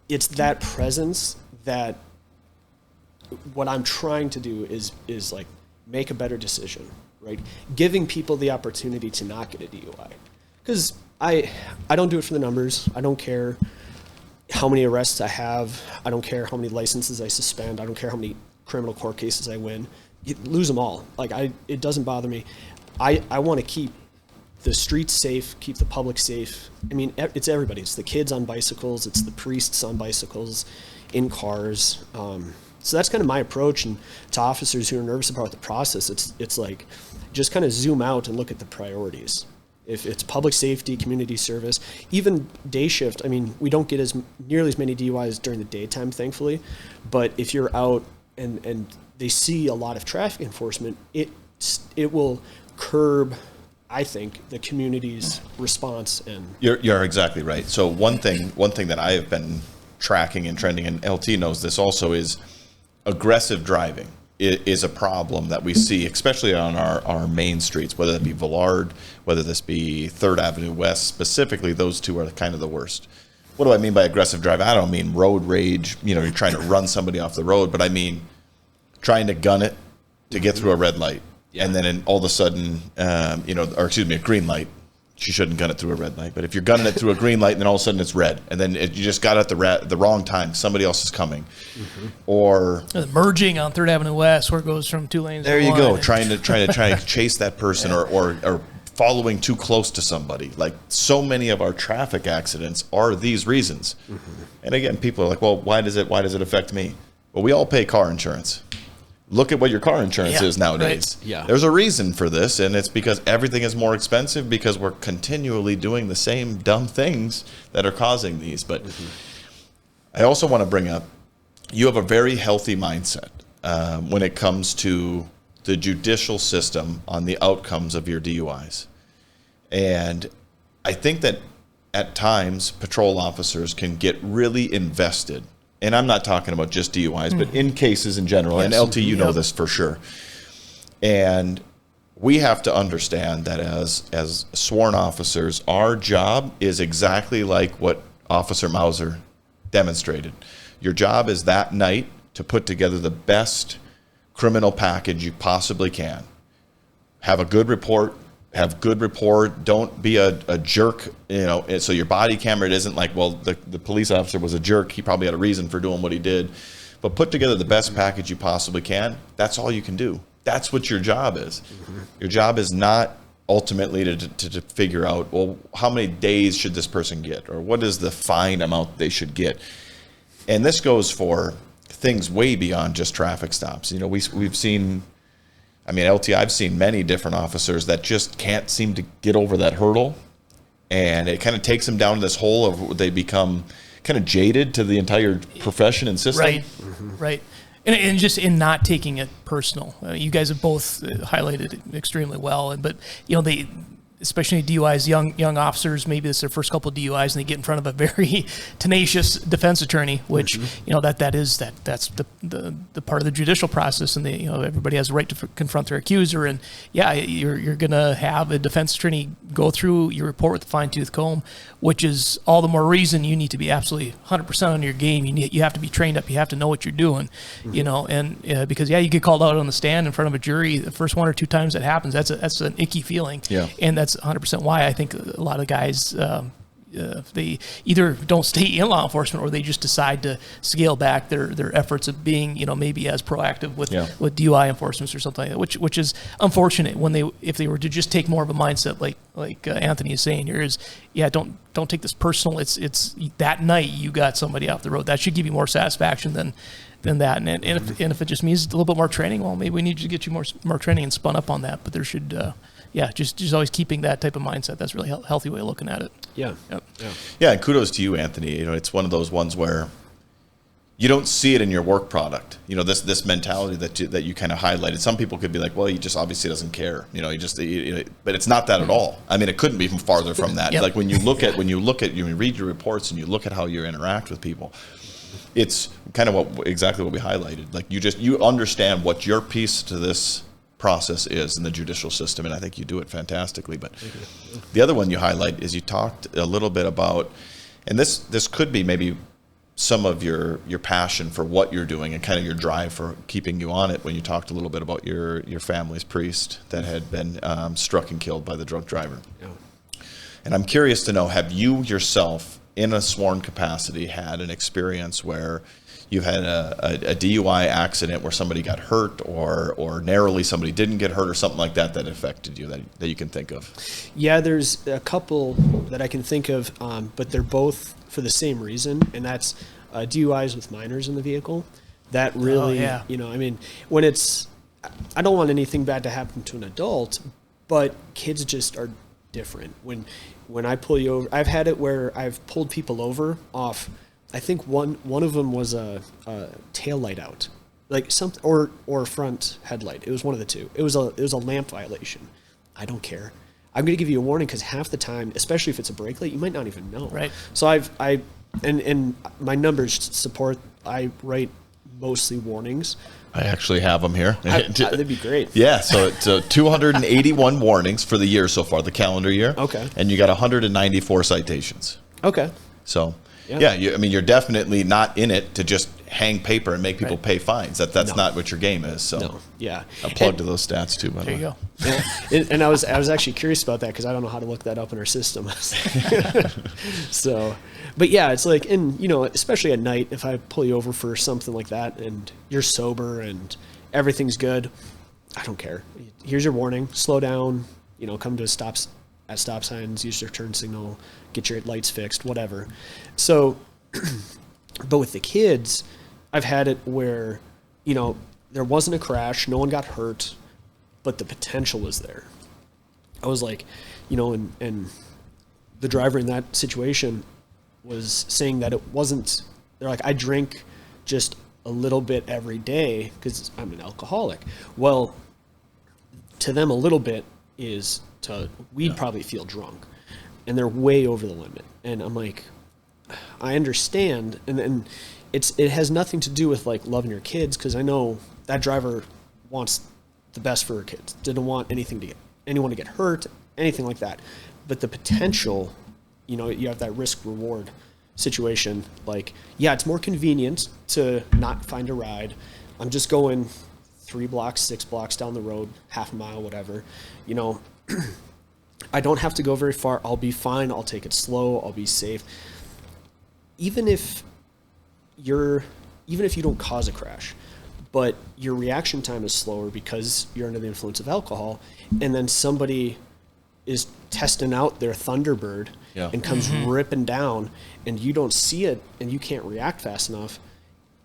It's that presence that what I'm trying to do is make a better decision, right? Giving people the opportunity to not get a DUI. Because I don't do it for the numbers. I don't care how many arrests I have. I don't care how many licenses I suspend. I don't care how many criminal court cases I win. You lose them all. It doesn't bother me. I want to keep the streets safe, keep the public safe. I mean, it's everybody. It's the kids on bicycles. It's the priests on bicycles, in cars. So that's kind of my approach. And to officers who are nervous about the process, it's like, just kind of zoom out and look at the priorities. If it's public safety, community service, even day shift, I mean, we don't get nearly as many DUIs during the daytime, thankfully. But if you're out and they see a lot of traffic enforcement, it will curb, I think, the community's response. And you're exactly right. So one thing that I have been tracking and trending, and LT knows this also, is aggressive driving is a problem that we see, especially on our main streets, whether that be Villard, whether this be 3rd Avenue West. Specifically, those two are kind of the worst. What do I mean by aggressive driving? I don't mean road rage, you're trying to run somebody off the road, but I mean trying to gun it to get through a red light. Yeah. And then all of a sudden, a green light. You shouldn't gun it through a red light. But if you're gunning it through a green light and then all of a sudden it's red, and then you just got it at the wrong time, somebody else is coming. Mm-hmm. Or merging on 3rd Avenue West where it goes from 2 lanes. There you go, trying to chase that person, or following too close to somebody. Like, so many of our traffic accidents are these reasons. Mm-hmm. And again, people are like, well, why does it affect me? Well, we all pay car insurance. Look at what your car insurance is nowadays. Right. Yeah. There's a reason for this, and it's because everything is more expensive because we're continually doing the same dumb things that are causing these. But I also want to bring up, you have a very healthy mindset when it comes to the judicial system on the outcomes of your DUIs. And I think that at times patrol officers can get really invested. And I'm not talking about just DUIs, but in cases in general. Yes. And LT, you know this for sure. And we have to understand that as sworn officers, our job is exactly like what Officer Mauser demonstrated. Your job is that night to put together the best criminal package you possibly can. Have a good report. Have good rapport. Don't be a jerk, so your body camera, it isn't like, well, the police officer was a jerk. He probably had a reason for doing what he did. But put together the best package you possibly can. That's all you can do. That's what your job is. Mm-hmm. Your job is not ultimately to figure out, well, how many days should this person get? Or what is the fine amount they should get? And this goes for things way beyond just traffic stops. We've seen... LT, I've seen many different officers that just can't seem to get over that hurdle, and it kind of takes them down this hole of they become kind of jaded to the entire profession and system. Right, right. And just in not taking it personal. You guys have both highlighted it extremely well, but they, especially DUIs, young officers, maybe it's their first couple of DUIs, and they get in front of a very tenacious defense attorney, which that's the part of the judicial process, and everybody has a right to confront their accuser, and you're gonna have a defense attorney go through your report with a fine-tooth comb, which is all the more reason you need to be absolutely 100% on your game. You have to be trained up. You have to know what you're doing, because you get called out on the stand in front of a jury the first 1 or 2 times that happens. That's an icky feeling, and that's 100% why I think a lot of guys they either don't stay in law enforcement or they just decide to scale back their efforts of being maybe as proactive with DUI enforcement or something like that, which is unfortunate if they were to just take more of a mindset like Anthony is saying here is don't take this personal. It's that night you got somebody off the road. That should give you more satisfaction than that. And if it just means a little bit more training, well, maybe we need to get you more training and spun up on that. But there should just always keeping that type of mindset. That's really a healthy way of looking at it. Yeah. Yep. Yeah, and kudos to you, Anthony. It's one of those ones where you don't see it in your work product. This mentality that you kind of highlighted. Some people could be like, well, he just obviously doesn't care. But it's not that at all. It couldn't be farther from that. Yep. Like when you read your reports and you look at how you interact with people, it's kind of exactly what we highlighted. Like you understand what your piece to this process is in the judicial system, and I think you do it fantastically. But the other one you highlight is you talked a little bit about, and this could be maybe some of your passion for what you're doing and kind of your drive for keeping you on it, when you talked a little bit about your family's priest that had been struck and killed by the drunk driver. Yeah. And I'm curious to know, have you yourself in a sworn capacity, had an experience where you've had a DUI accident where somebody got hurt, or narrowly somebody didn't get hurt, or something like that affected you that you can think of? Yeah, there's a couple that I can think of, but they're both for the same reason, and that's DUIs with minors in the vehicle. That really, you know, I mean, when it's, I don't want anything bad to happen to an adult, but kids just are different. When I pull you over, I've had it where I've pulled people over off. I think one of them was a tail light out, like something, or front headlight. It was one of the two. It was a lamp violation. I don't care. I'm going to give you a warning because half the time, especially if it's a brake light, you might not even know. Right. So and my numbers support. I write mostly warnings. I actually have them here. That'd be great. Yeah, so it's 281 warnings for the year so far, the calendar year. Okay. And you got 194 citations. Okay. So, I mean, you're definitely not in it to just hang paper and make people pay fines. That's not what your game is. So, yeah. A plug to those stats too. By the way. There you go. And I was actually curious about that because I don't know how to look that up in our system. So, but yeah, it's like, and you know, especially at night, if I pull you over for something like that and you're sober and everything's good, I don't care. Here's your warning. Slow down. You know, come to stops at stop signs. Use your turn signal. Get your lights fixed. Whatever. So, but with the kids, I've had it where, you know, there wasn't a crash, no one got hurt, but the potential was there. I was like, you know, and the driver in that situation was saying that it wasn't, they're like, I drink just a little bit every day because I'm an alcoholic. Well, to them, a little bit is we'd probably feel drunk, and they're way over the limit. And I'm like, I understand. And it has nothing to do with like loving your kids, because I know that driver wants the best for her kids. Didn't want anyone to get hurt, anything like that. But the potential, you know, you have that risk reward situation. Like, yeah, it's more convenient to not find a ride. I'm just going 3 blocks, 6 blocks down the road, half a mile, whatever. You know, I don't have to go very far. I'll be fine. I'll take it slow. I'll be safe. Even if you don't cause a crash, but your reaction time is slower because you're under the influence of alcohol, and then somebody is testing out their Thunderbird and comes ripping down, and you don't see it and you can't react fast enough,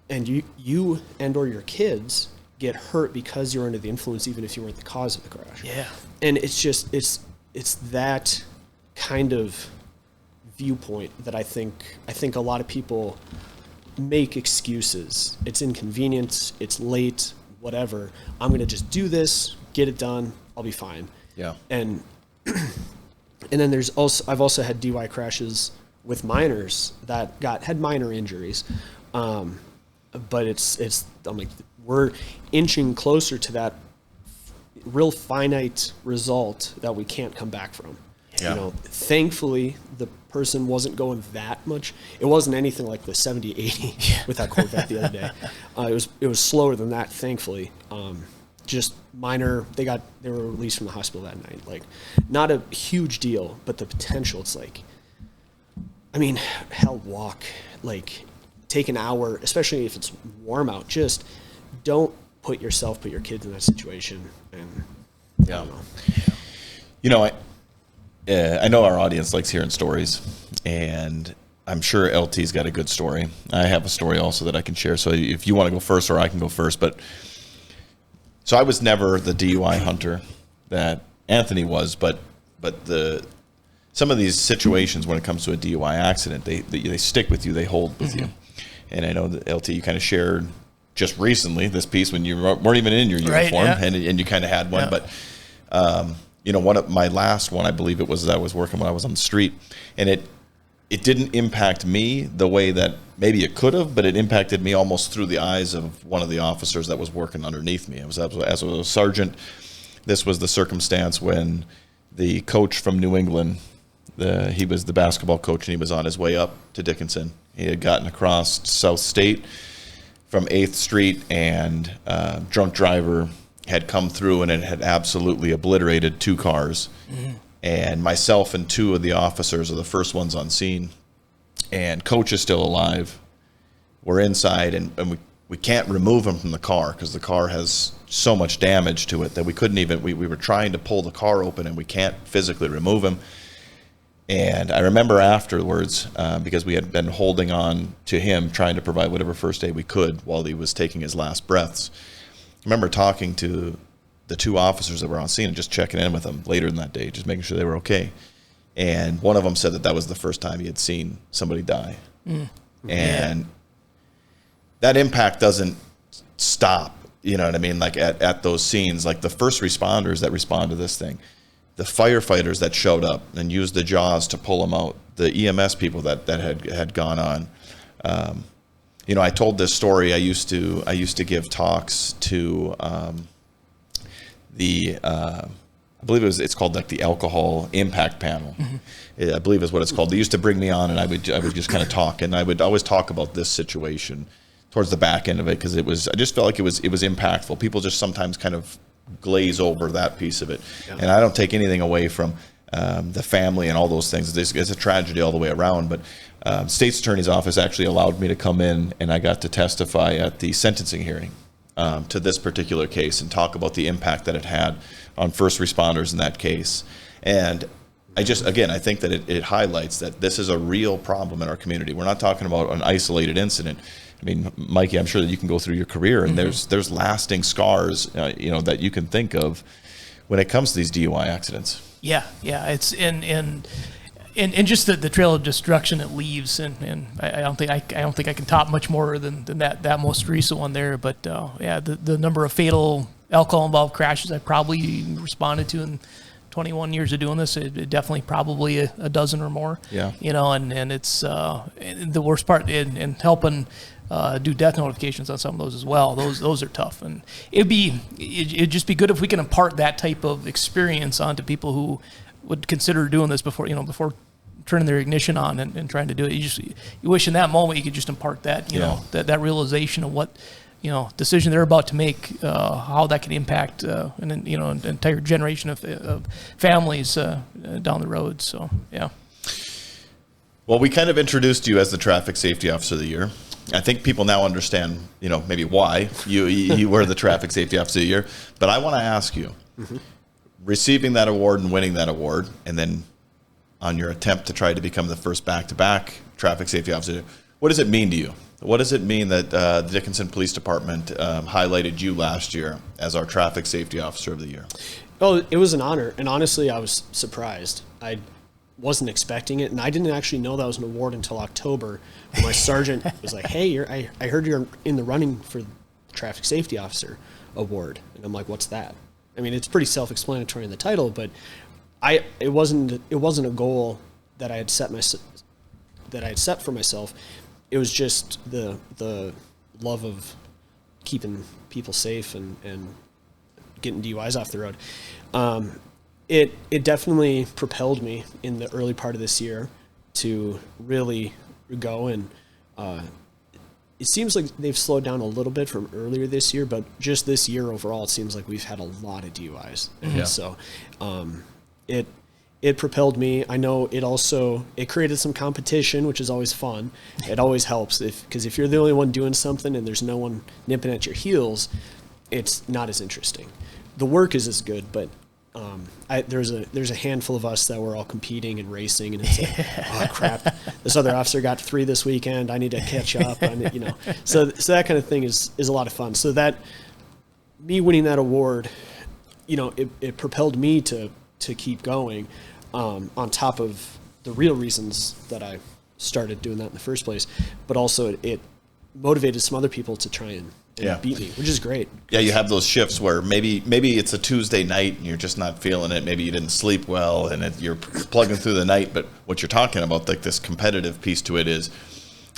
and you and or your kids get hurt because you're under the influence, even if you weren't the cause of the crash. Yeah. And it's just it's that kind of viewpoint that I think a lot of people make excuses. It's inconvenient, it's late, whatever. I'm going to just do this, get it done, I'll be fine. Yeah. And then I've also had DUI crashes with minors that had minor injuries. But I'm like, we're inching closer to that real finite result that we can't come back from. Yeah. You know, thankfully the person wasn't going that much. It wasn't anything like the 70, 80 with that Corvette the other day. It was slower than that, thankfully. Just minor. They were released from the hospital that night. Like, not a huge deal, but the potential. It's like, I mean, hell, walk. Like, take an hour, especially if it's warm out. Just don't put your kids in that situation. And I don't know. You know, I know our audience likes hearing stories, and I'm sure LT's got a good story. I have a story also that I can share. So if you want to go first, or I can go first. So I was never the DUI hunter that Anthony was, but some of these situations when it comes to a DUI accident, they stick with you, they hold with you. And I know that LT, you kind of shared just recently this piece when you weren't even in your uniform, and you kind of had one. Yeah. But you know, my last one, I believe it was, I was working when I was on the street, and it didn't impact me the way that maybe it could have, but it impacted me almost through the eyes of one of the officers that was working underneath me. As a sergeant, this was the circumstance when the coach from New England, he was the basketball coach, and he was on his way up to Dickinson. He had gotten across South State from 8th Street, and drunk driver had come through, and it had absolutely obliterated 2 cars. And myself and 2 of the officers are the first ones on scene. and coach is still alive. We're inside, and we can't remove him from the car because the car has so much damage to it that we couldn't even, we were trying to pull the car open and we can't physically remove him. And I remember afterwards, because we had been holding on to him, trying to provide whatever first aid we could while he was taking his last breaths. I remember talking to the 2 officers that were on scene and just checking in with them later in that day, just making sure they were okay. And one of them said that was the first time he had seen somebody die. And that impact doesn't stop, you know what I mean? Like at those scenes, like the first responders that respond to this thing, the firefighters that showed up and used the jaws to pull them out, the EMS people that had gone on. You know, I told this story. I used to give talks to I believe it's called like the alcohol impact panel. I believe is what it's called. They used to bring me on, and I would just kind of talk, and I would always talk about this situation towards the back end of it, because I just felt like it was impactful. People just sometimes kind of glaze over that piece of it. And I don't take anything away from the family and all those things. It's a tragedy all the way around, but State's Attorney's Office actually allowed me to come in, and I got to testify at the sentencing hearing to this particular case and talk about the impact that it had on first responders in that case. And I think that it highlights that this is a real problem in our community. We're not talking about an isolated incident. I mean, Mikey, I'm sure that you can go through your career and there's lasting scars, that you can think of when it comes to these DUI accidents. Yeah. It's and just the trail of destruction it leaves, and I don't think I can top much more than that most recent one there. But the number of fatal alcohol involved crashes I probably responded to in 21 years of doing this, it definitely probably a dozen or more. And it's the worst part in helping do death notifications on some of those as well. Those are tough, and it'd just be good if we can impart that type of experience onto people who would consider doing this before turning their ignition on and trying to do it. You wish in that moment you could just impart that that realization of what decision they're about to make, how that can impact an entire generation of families down the road. So Well, we kind of introduced you as the Traffic Safety Officer of the Year. I think people now understand, maybe why you were the Traffic Safety Officer of the Year. But I want to ask you, receiving that award and winning that award, and then on your attempt to try to become the first back-to-back Traffic Safety Officer, what does it mean to you? What does it mean that the Dickinson Police Department highlighted you last year as our Traffic Safety Officer of the Year? Oh, it was an honor, and honestly, I was surprised. I wasn't expecting it, and I didn't actually know that was an award until October. My sergeant was like, "Hey, I heard you're in the running for the Traffic Safety Officer Award," and I'm like, "What's that?" I mean, it's pretty self-explanatory in the title, but it wasn't a goal that I had set for myself. It was just the love of keeping people safe and getting DUIs off the road. It definitely propelled me in the early part of this year to really go, and it seems like they've slowed down a little bit from earlier this year, but just this year overall, it seems like we've had a lot of DUIs. And so it propelled me. I know it created some competition, which is always fun. It always helps because if you're the only one doing something and there's no one nipping at your heels, it's not as interesting. The work is as good, but there's a handful of us that were all competing and racing, and it's like, oh crap, this other officer got 3 this weekend. I need to catch up. So that kind of thing is a lot of fun. So that me winning that award, it propelled me to keep going. On top of the real reasons that I started doing that in the first place, but also it motivated some other people to try and beat me, which is great. Yeah, you have those shifts where maybe it's a Tuesday night and you're just not feeling it. Maybe you didn't sleep well and you're plugging through the night. But what you're talking about, like this competitive piece to it, is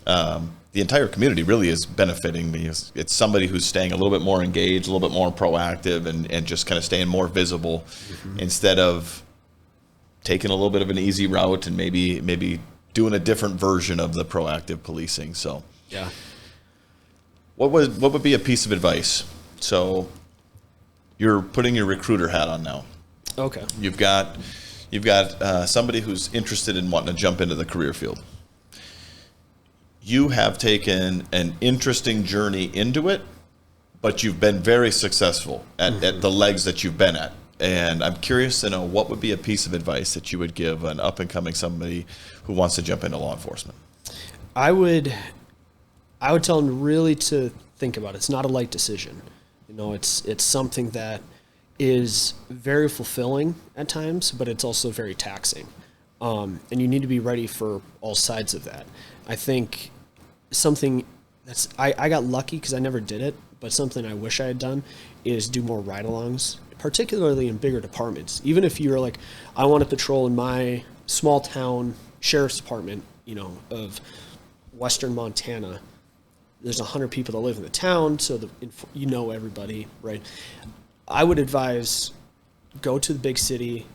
the entire community really is benefiting. It's somebody who's staying a little bit more engaged, a little bit more proactive, and just kind of staying more visible instead of taking a little bit of an easy route and maybe doing a different version of the proactive policing. So what would be a piece of advice? So you're putting your recruiter hat on now. Okay. You've got somebody who's interested in wanting to jump into the career field. you have taken an interesting journey into it, but you've been very successful at the legs that you've been at. And I'm curious to know, what would be a piece of advice that you would give an up-and-coming somebody who wants to jump into law enforcement? I would tell them really to think about it. It's not a light decision. It's something that is very fulfilling at times, but it's also very taxing. And you need to be ready for all sides of that. I think something I got lucky because I never did it, but something I wish I had done is do more ride-alongs, particularly in bigger departments. Even if you're like, I want to patrol in my small town sheriff's department, of Western Montana. There's 100 people that live in the town, so everybody, right? I would advise go to the big city,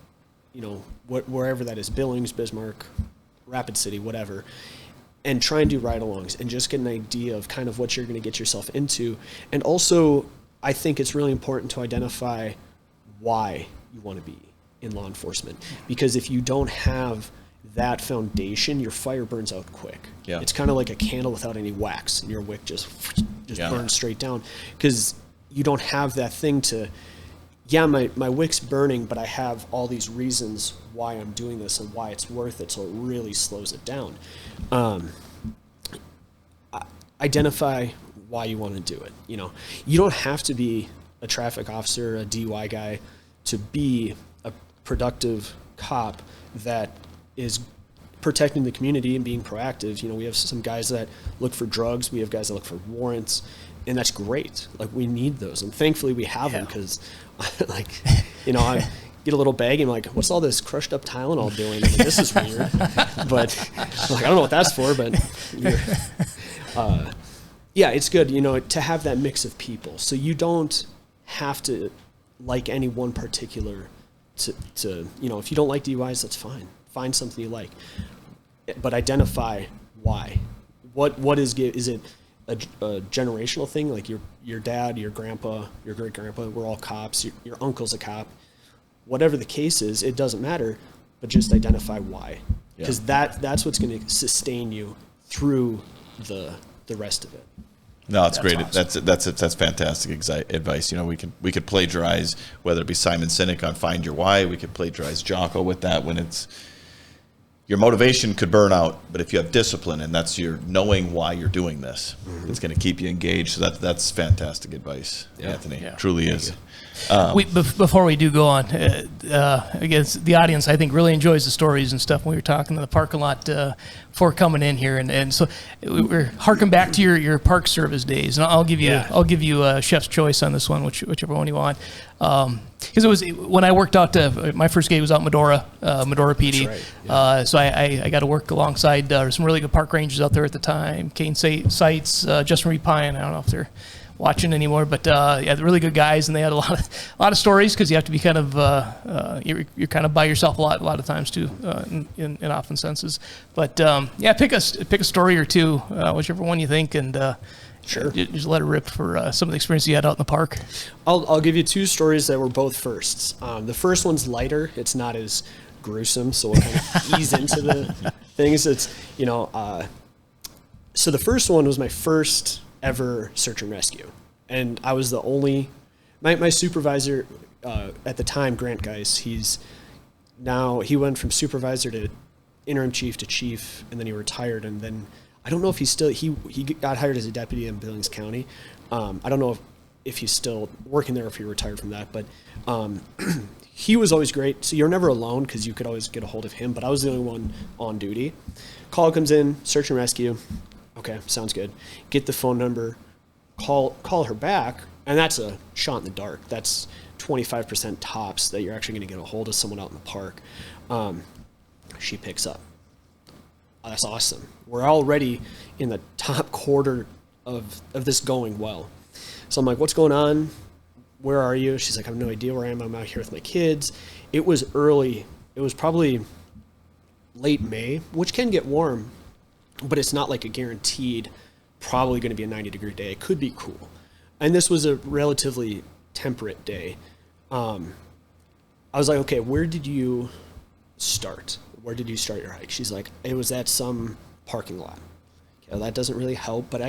wherever that is, Billings, Bismarck, Rapid City, whatever, and try and do ride-alongs and just get an idea of kind of what you're going to get yourself into. And also, I think it's really important to identify why you want to be in law enforcement. Because if you don't have that foundation, your fire burns out quick. Yeah. It's kind of like a candle without any wax, and your wick just burns straight down. Because you don't have that thing to, my wick's burning, but I have all these reasons why I'm doing this and why it's worth it, so it really slows it down. Identify why you want to do it. You don't have to be a traffic officer, a DUI guy, to be a productive cop that is protecting the community and being proactive. We have some guys that look for drugs. We have guys that look for warrants, and that's great. Like, we need those, and thankfully we have them, because, I get a little bag and I'm like, what's all this crushed up Tylenol doing? This is weird. But I don't know what that's for, but it's good, to have that mix of people. So you don't have to like any one particular to if you don't like DUIs, that's fine. Find something you like. But identify why. What is it a generational thing? Like your dad, your grandpa, your great grandpa, we're all cops. Your uncle's a cop. Whatever the case is, it doesn't matter, but just identify why. Because that's what's going to sustain you through the rest of it. No, it's great. Awesome. That's fantastic advice. We could plagiarize, whether it be Simon Sinek on Find Your Why. We could plagiarize Jocko with that, when it's your motivation could burn out, but if you have discipline, and that's your knowing why you're doing this, it's going to keep you engaged. So that's fantastic advice, Anthony. Yeah. Truly is. Before we do go on, again, the audience, I think, really enjoys the stories and stuff. We were talking in the parking lot before coming in here, and so we're harking back to your park service days, and I'll give you a chef's choice on this one, whichever one you want. Because it was when I worked out, my first gig was out in Medora PD. That's right. Yeah. So I got to work alongside some really good park rangers out there at the time. Kane Seitz, Justin Repine. I don't know if they're watching anymore, but they're really good guys, and they had a lot of stories, because you have to be kind of you're kind of by yourself a lot of times too, in often senses. But pick a story or two, whichever one you think, and sure, just let it rip for some of the experience you had out in the park. I'll give you two stories that were both firsts. The first one's lighter; it's not as gruesome, so we'll kind of ease into the things. It's so the first one was my first ever search and rescue, and I was the only. My supervisor at the time, Grant Geis, he went from supervisor to interim chief to chief, and then he retired, and then I don't know if he got hired as a deputy in Billings County. I don't know if he's still working there, or if he retired from that, but he was always great. So you're never alone, because you could always get a hold of him, but I was the only one on duty. Call comes in, search and rescue. Okay, sounds good. Get the phone number, call her back, and that's a shot in the dark. That's 25% tops that you're actually going to get a hold of someone out in the park. She picks up. Oh, that's awesome. We're already in the top quarter of this going well. So I'm like, what's going on? Where are you? She's like, I have no idea where I am. I'm out here with my kids. It was early. It was probably late May, which can get warm, but it's not like a guaranteed probably going to be a 90-degree day. It could be cool. And this was a relatively temperate day. I was like, okay, where did you start? Where did you start your hike? She's like, it was at some parking lot. that doesn't really help, but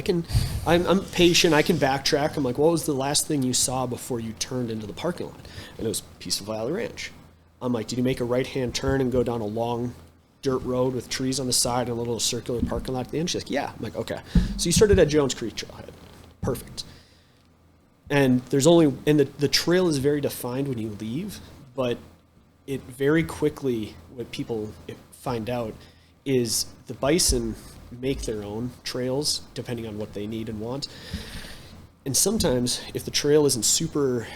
I'm patient. I can backtrack. I'm like, what was the last thing you saw before you turned into the parking lot? And it was Peaceful Valley Ranch. I'm like, did you make a right-hand turn and go down a long dirt road with trees on the side and a little circular parking lot at the end? She's like, yeah. I'm like, okay. So you started at Jones Creek Trailhead. Perfect. And the trail is very defined when you leave, but it very quickly, what people find out is the Bison make their own trails depending on what they need and want. And sometimes if the trail isn't super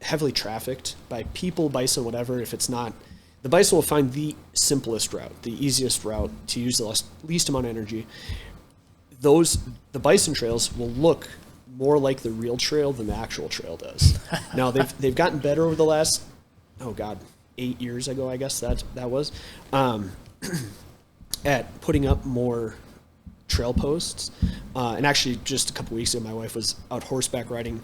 heavily trafficked by people, Bison, whatever, if it's not, the Bison will find the simplest route, the easiest route to use the least amount of energy. The Bison trails will look more like the real trail than the actual trail does. Now they've gotten better over the last 8 years ago, I guess that was, at putting up more trail posts. And actually, just a couple weeks ago, my wife was out horseback riding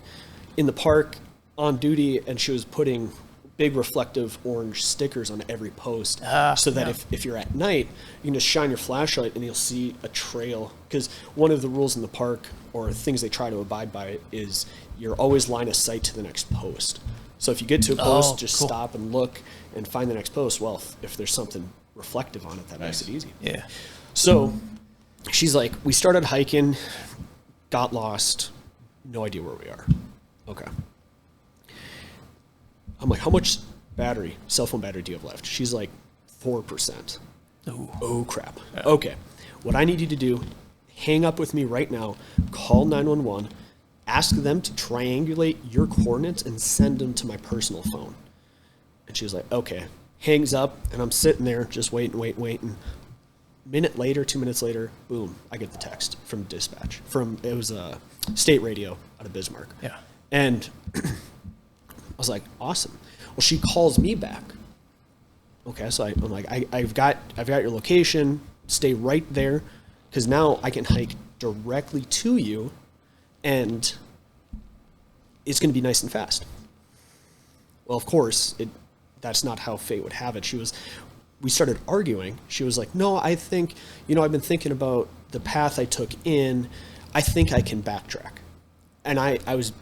in the park on duty, and she was putting big reflective orange stickers on every post, so that if you're at night, you can just shine your flashlight and you'll see a trail. Because one of the rules in the park, or things they try to abide by, is you're always line of sight to the next post. So if you get to a post, just stop and look and find the next post. Well, if there's something reflective on it, that makes it easy. Yeah. So she's like, we started hiking, got lost, no idea where we are. Okay. I'm like, how much cell phone battery do you have left? She's like, 4%. Oh, crap. Yeah. Okay. What I need you to do, hang up with me right now, call 911, ask them to triangulate your coordinates and send them to my personal phone. And she was like, okay. Hangs up, and I'm sitting there just waiting. Minute later, 2 minutes later, boom, I get the text from dispatch. It was a state radio out of Bismarck. Yeah. And I was like, awesome. Well, she calls me back. Okay, so I'm like, I've got your location. Stay right there, because now I can hike directly to you, and it's going to be nice and fast. Well, of course, that's not how fate would have it. We started arguing. She was like, no, I think, I've been thinking about the path I took in. I think I can backtrack. And I was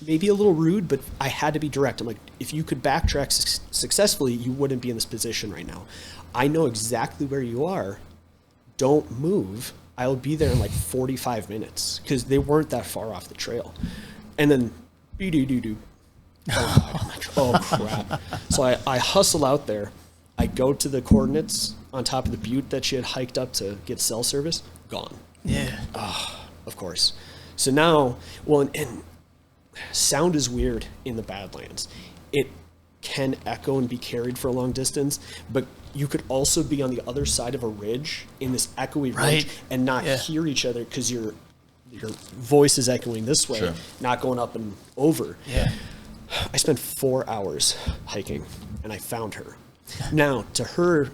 maybe a little rude, but I had to be direct. I'm like, if you could backtrack successfully, you wouldn't be in this position right now. I know exactly where you are. Don't move. I'll be there in like 45 minutes, because they weren't that far off the trail. And then, oh crap. So I hustle out there. I go to the coordinates on top of the butte that she had hiked up to get cell service. Gone. Yeah. Of course. So now, and sound is weird in the Badlands. It can echo and be carried for a long distance, but you could also be on the other side of a ridge in this echoey ridge and not hear each other, because your voice is echoing this way, not going up and over. Yeah. I spent 4 hours hiking, and I found her. Now, to her,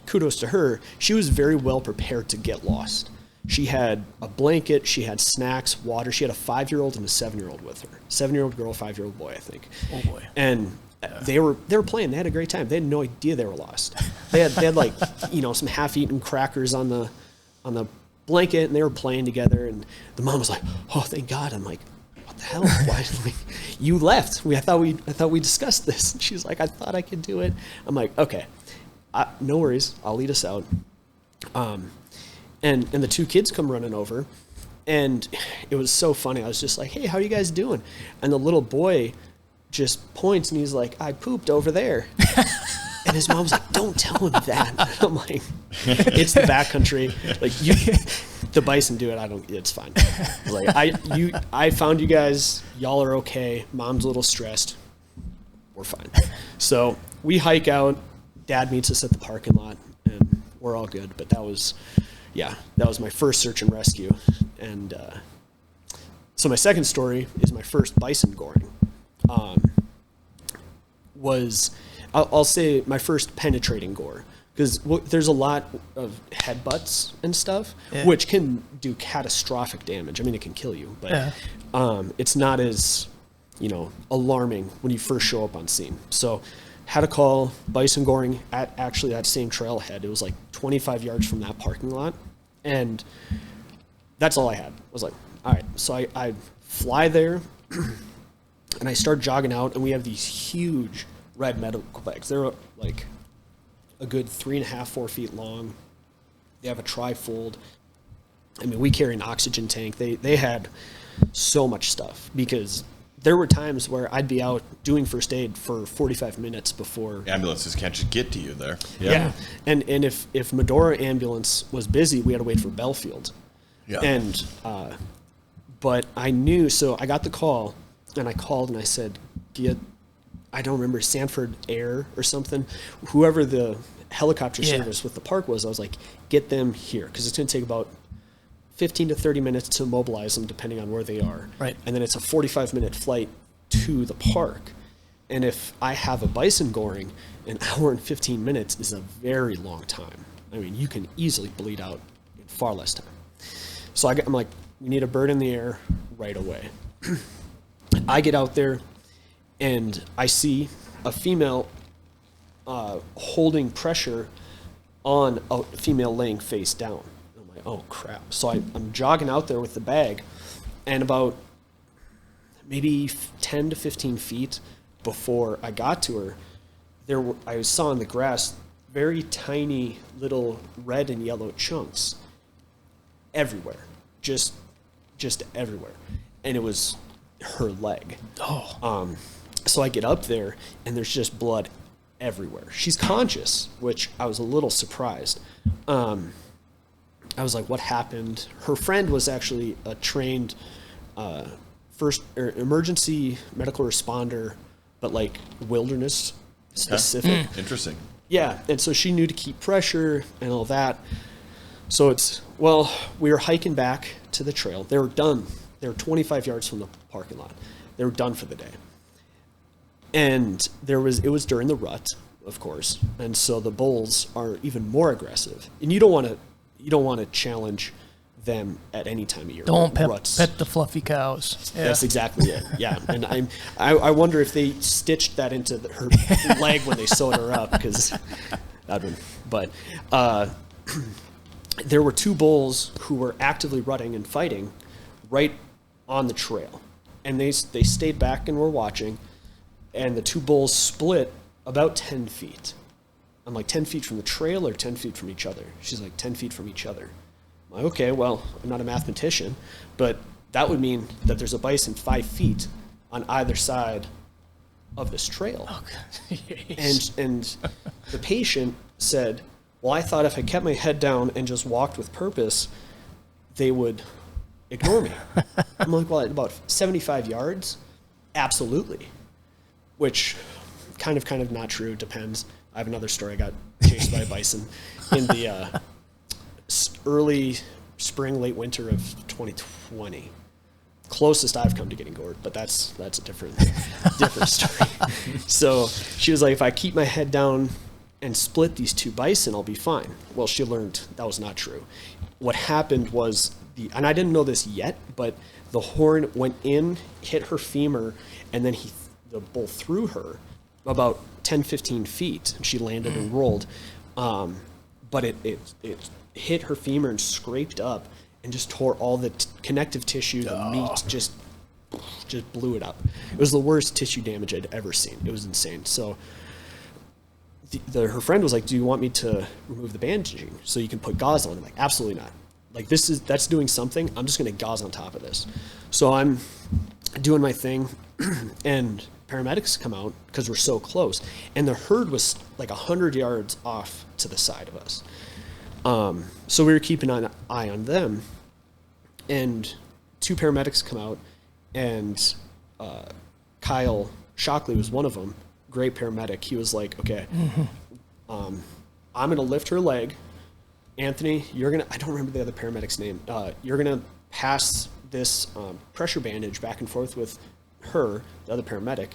kudos to her, she was very well prepared to get lost. She had a blanket, she had snacks, water. She had a 5-year-old and a 7-year-old with her. 7-year-old girl, 5-year-old boy, I think. Oh boy. And they were playing. They had a great time. They had no idea they were lost. They had like, some half-eaten crackers on the blanket, and they were playing together. And the mom was like, "Oh, thank God." I'm like, "What the hell? Why? You left. I thought we discussed this." And she's like, "I thought I could do it." I'm like, "Okay, no worries. I'll lead us out." And the two kids come running over, and it was so funny. I was just like, "Hey, how are you guys doing?" And the little boy just points, and he's like, "I pooped over there." And his mom's like, "Don't tell him that." And I'm like, "It's the backcountry. Like, the Bison do it. It's fine." Like, I found you guys. Y'all are okay. Mom's a little stressed. We're fine. So we hike out. Dad meets us at the parking lot, and we're all good. But that was my first search and rescue. And so my second story is my first Bison goring. I'll say my first penetrating gore, because there's a lot of headbutts and stuff, which can do catastrophic damage. I mean, it can kill you, but it's not as alarming when you first show up on scene. So had a call, Bison Goring, at actually that same trailhead. It was like 25 yards from that parking lot. And that's all I had. I was like, all right. So I fly there, and I start jogging out, and we have these huge red medical bags. They're like a good 3.5, 4 feet long. They have a trifold. I mean, we carry an oxygen tank. They had so much stuff, because there were times where I'd be out doing first aid for 45 minutes before. Ambulances can't just get to you there. Yeah. And if Medora ambulance was busy, we had to wait for Belfield. Yeah. And, but I knew, so I got the call, and I called and I said, I don't remember, Sanford Air or something, whoever the helicopter service with the park was, I was like, get them here, because it's going to take about 15 to 30 minutes to mobilize them, depending on where they are. Right. And then it's a 45-minute flight to the park. And if I have a Bison Goring, an hour and 15 minutes is a very long time. I mean, you can easily bleed out in far less time. So I'm like, we need a bird in the air right away. I get out there, and I see a female holding pressure on a female laying face down. I'm like, oh crap. So I'm jogging out there with the bag, and about maybe 10 to 15 feet before I got to her, I saw in the grass very tiny little red and yellow chunks everywhere, just everywhere. And it was her leg. Oh. So I get up there, and there's just blood everywhere. She's conscious, which I was a little surprised. I was like, what happened? Her friend was actually a trained emergency medical responder, but like wilderness specific. Interesting. Yeah, and so she knew to keep pressure and all that. So we were hiking back to the trail. They were done. They were 25 yards from the parking lot. They were done for the day. And it was during the rut, of course, and so the bulls are even more aggressive. And you don't want to challenge them at any time of year. Don't pet the fluffy cows. Yeah. That's exactly it. Yeah, and I wonder if they stitched that into her leg when they sewed her up, because that would. But there were two bulls who were actively rutting and fighting right on the trail, and they stayed back and were watching. And the two bulls split about 10 feet. I'm like, 10 feet from the trail or 10 feet from each other? She's like, 10 feet from each other. I'm like, okay, well, I'm not a mathematician, but that would mean that there's a bison 5 feet on either side of this trail. Okay. And the patient said, well, I thought if I kept my head down and just walked with purpose, they would ignore me. I'm like, well, at about 75 yards, absolutely. Which kind of not true, depends. I have another story. I got chased by a bison in the early spring, late winter of 2020. Closest I've come to getting gored, but that's a different story. So she was like, if I keep my head down and split these two bison, I'll be fine. Well, she learned that was not true. What happened was, and I didn't know this yet, but the horn went in, hit her femur, and then the bull threw her about 10, 15 feet, and she landed and rolled. But it hit her femur and scraped up and just tore all the connective tissue, the meat, just blew it up. It was the worst tissue damage I'd ever seen. It was insane. So her friend was like, do you want me to remove the bandaging so you can put gauze on? I'm like, absolutely not. Like, that's doing something. I'm just going to gauze on top of this. So I'm doing my thing, and paramedics come out because we're so close, and the herd was like 100 yards off to the side of us. So we were keeping an eye on them, and two paramedics come out, and Kyle Shockley was one of them. Great paramedic. He was like, okay, I'm going to lift her leg. Anthony, I don't remember the other paramedic's name. You're going to pass this pressure bandage back and forth with her, the other paramedic,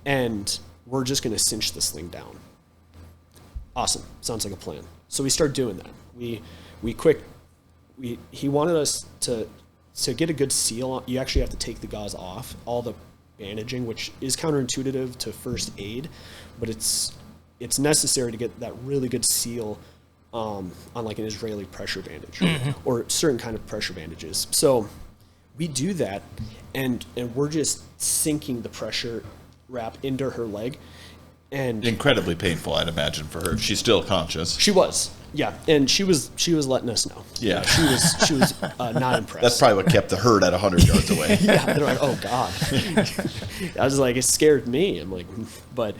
and we're just going to cinch this thing down. Awesome. Sounds like a plan. So we start doing that. He wanted us to get a good seal on. You actually have to take the gauze off, all the bandaging, which is counterintuitive to first aid, but it's it's necessary to get that really good seal on like an Israeli pressure bandage or certain kind of pressure bandages. So we do that, and we're just sinking the pressure wrap into her leg. And incredibly painful, I'd imagine, for her. She's still conscious. She was, yeah, and she was letting us know. Yeah, she was not impressed. That's probably what kept the herd at 100 yards away. Yeah, they're like, oh God. I was like, it scared me. I'm like, but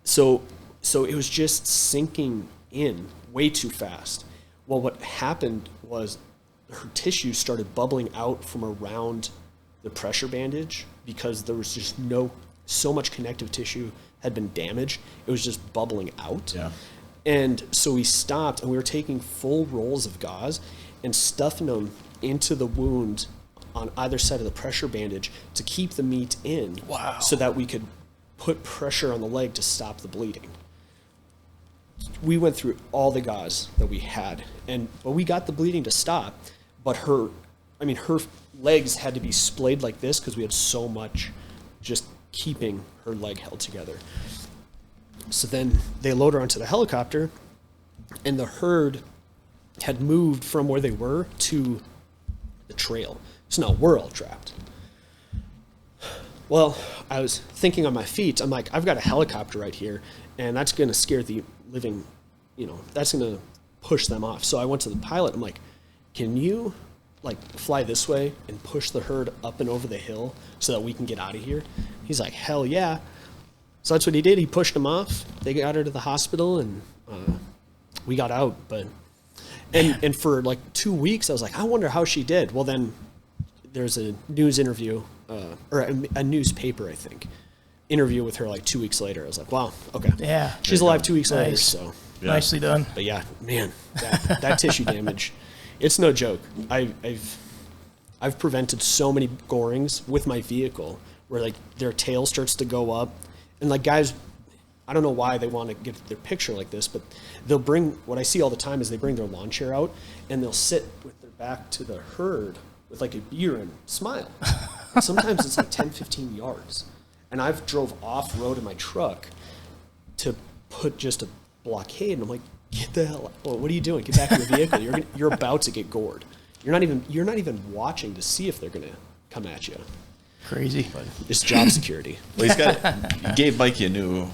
so it was just sinking in way too fast. Well, what happened was her tissue started bubbling out from around the pressure bandage because there was just so much connective tissue had been damaged. It was just bubbling out. Yeah. And so we stopped, and we were taking full rolls of gauze and stuffing them into the wound on either side of the pressure bandage to keep the meat in. Wow. So that we could put pressure on the leg to stop the bleeding. We went through all the gauze that we had, but we got the bleeding to stop, but her legs had to be splayed like this because we had so much just keeping her leg held together. So then they load her onto the helicopter, and the herd had moved from where they were to the trail. So now we're all trapped. Well, I was thinking on my feet, I'm like, I've got a helicopter right here, and that's going to scare the living, that's going to push them off. So I went to the pilot. I'm like, can you fly this way and push the herd up and over the hill so that we can get out of here? He's like, hell yeah. So that's what he did. He pushed them off. They got her to the hospital, and we got out. And for 2 weeks, I was like, I wonder how she did. Well, then there's a news interview, or a newspaper, I think, interview with her 2 weeks later. I was like, wow, okay. Yeah. She's alive 2 weeks later. Nice. So Yeah. Nicely done. But yeah, man, that tissue damage, it's no joke. I've prevented so many gorings with my vehicle where their tail starts to go up, and guys, I don't know why they want to get their picture like this, but they'll bring, what I see all the time is they bring their lawn chair out and they'll sit with their back to the herd with a beer and smile. Sometimes it's 10, 15 yards. And I've drove off road in my truck to put just a blockade, and I'm like, get the hell out. What are you doing? Get back in your vehicle. You're about to get gored. You're not even watching to see if they're going to come at you. Crazy. But it's job security. Well, he gave Mikey a new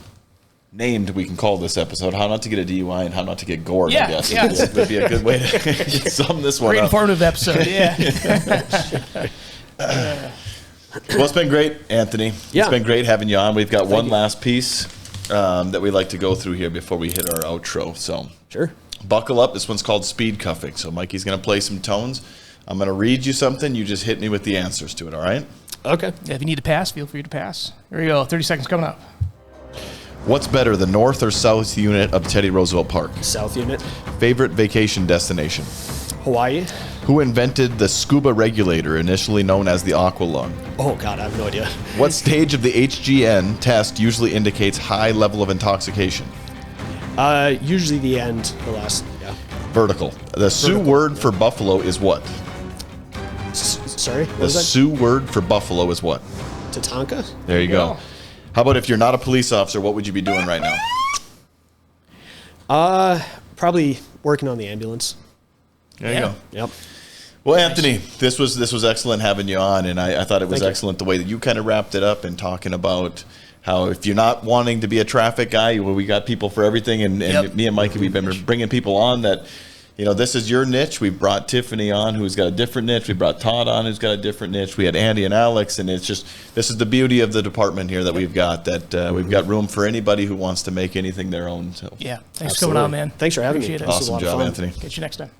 name we can call this episode, How Not to Get a DUI and How Not to Get Gored, I guess. Yeah. Would be a good way to sum this one Great up. informative episode, yeah. Well, it's been great, Anthony. Yeah. It's been great having you on. We've got one you. last piece that we'd like to go through here before we hit our outro. So Sure. buckle up. This one's called speed cuffing. So Mikey's going to play some tones. I'm going to read you something. You just hit me with the answers to it, all right? Okay. Yeah, if you need to pass, feel free to pass. Here we go. 30 seconds coming up. What's better, the north or south unit of Teddy Roosevelt Park? South unit. Favorite vacation destination? Hawaii. Who invented the scuba regulator, initially known as the aqua lung? Oh, God, I have no idea. What stage of the HGN test usually indicates high level of intoxication? Usually the end, the last, yeah. Vertical. The Sioux word for buffalo is what? Sorry? What The was that? Sioux word for buffalo is what? Tatanka? There you go. How about if you're not a police officer, what would you be doing right now? Probably working on the ambulance. There you go. Yep. Well, Anthony, this was excellent having you on, and I thought it was Thank you. excellent the way that you kind of wrapped it up and talking about how if you're not wanting to be a traffic guy, well, we got people for everything, and Yep. me and Mikey, we've been bringing people on that, this is your niche. We brought Tiffany on, who's got a different niche. We brought Todd on, who's got a different niche. We had Andy and Alex, and it's just, this is the beauty of the department here that we've got, that we've got room for anybody who wants to make anything their own. So. Yeah. Thanks for coming on, man. Thanks for having me. Appreciate it. This was a Awesome lot of job, fun. Anthony. Catch you next time.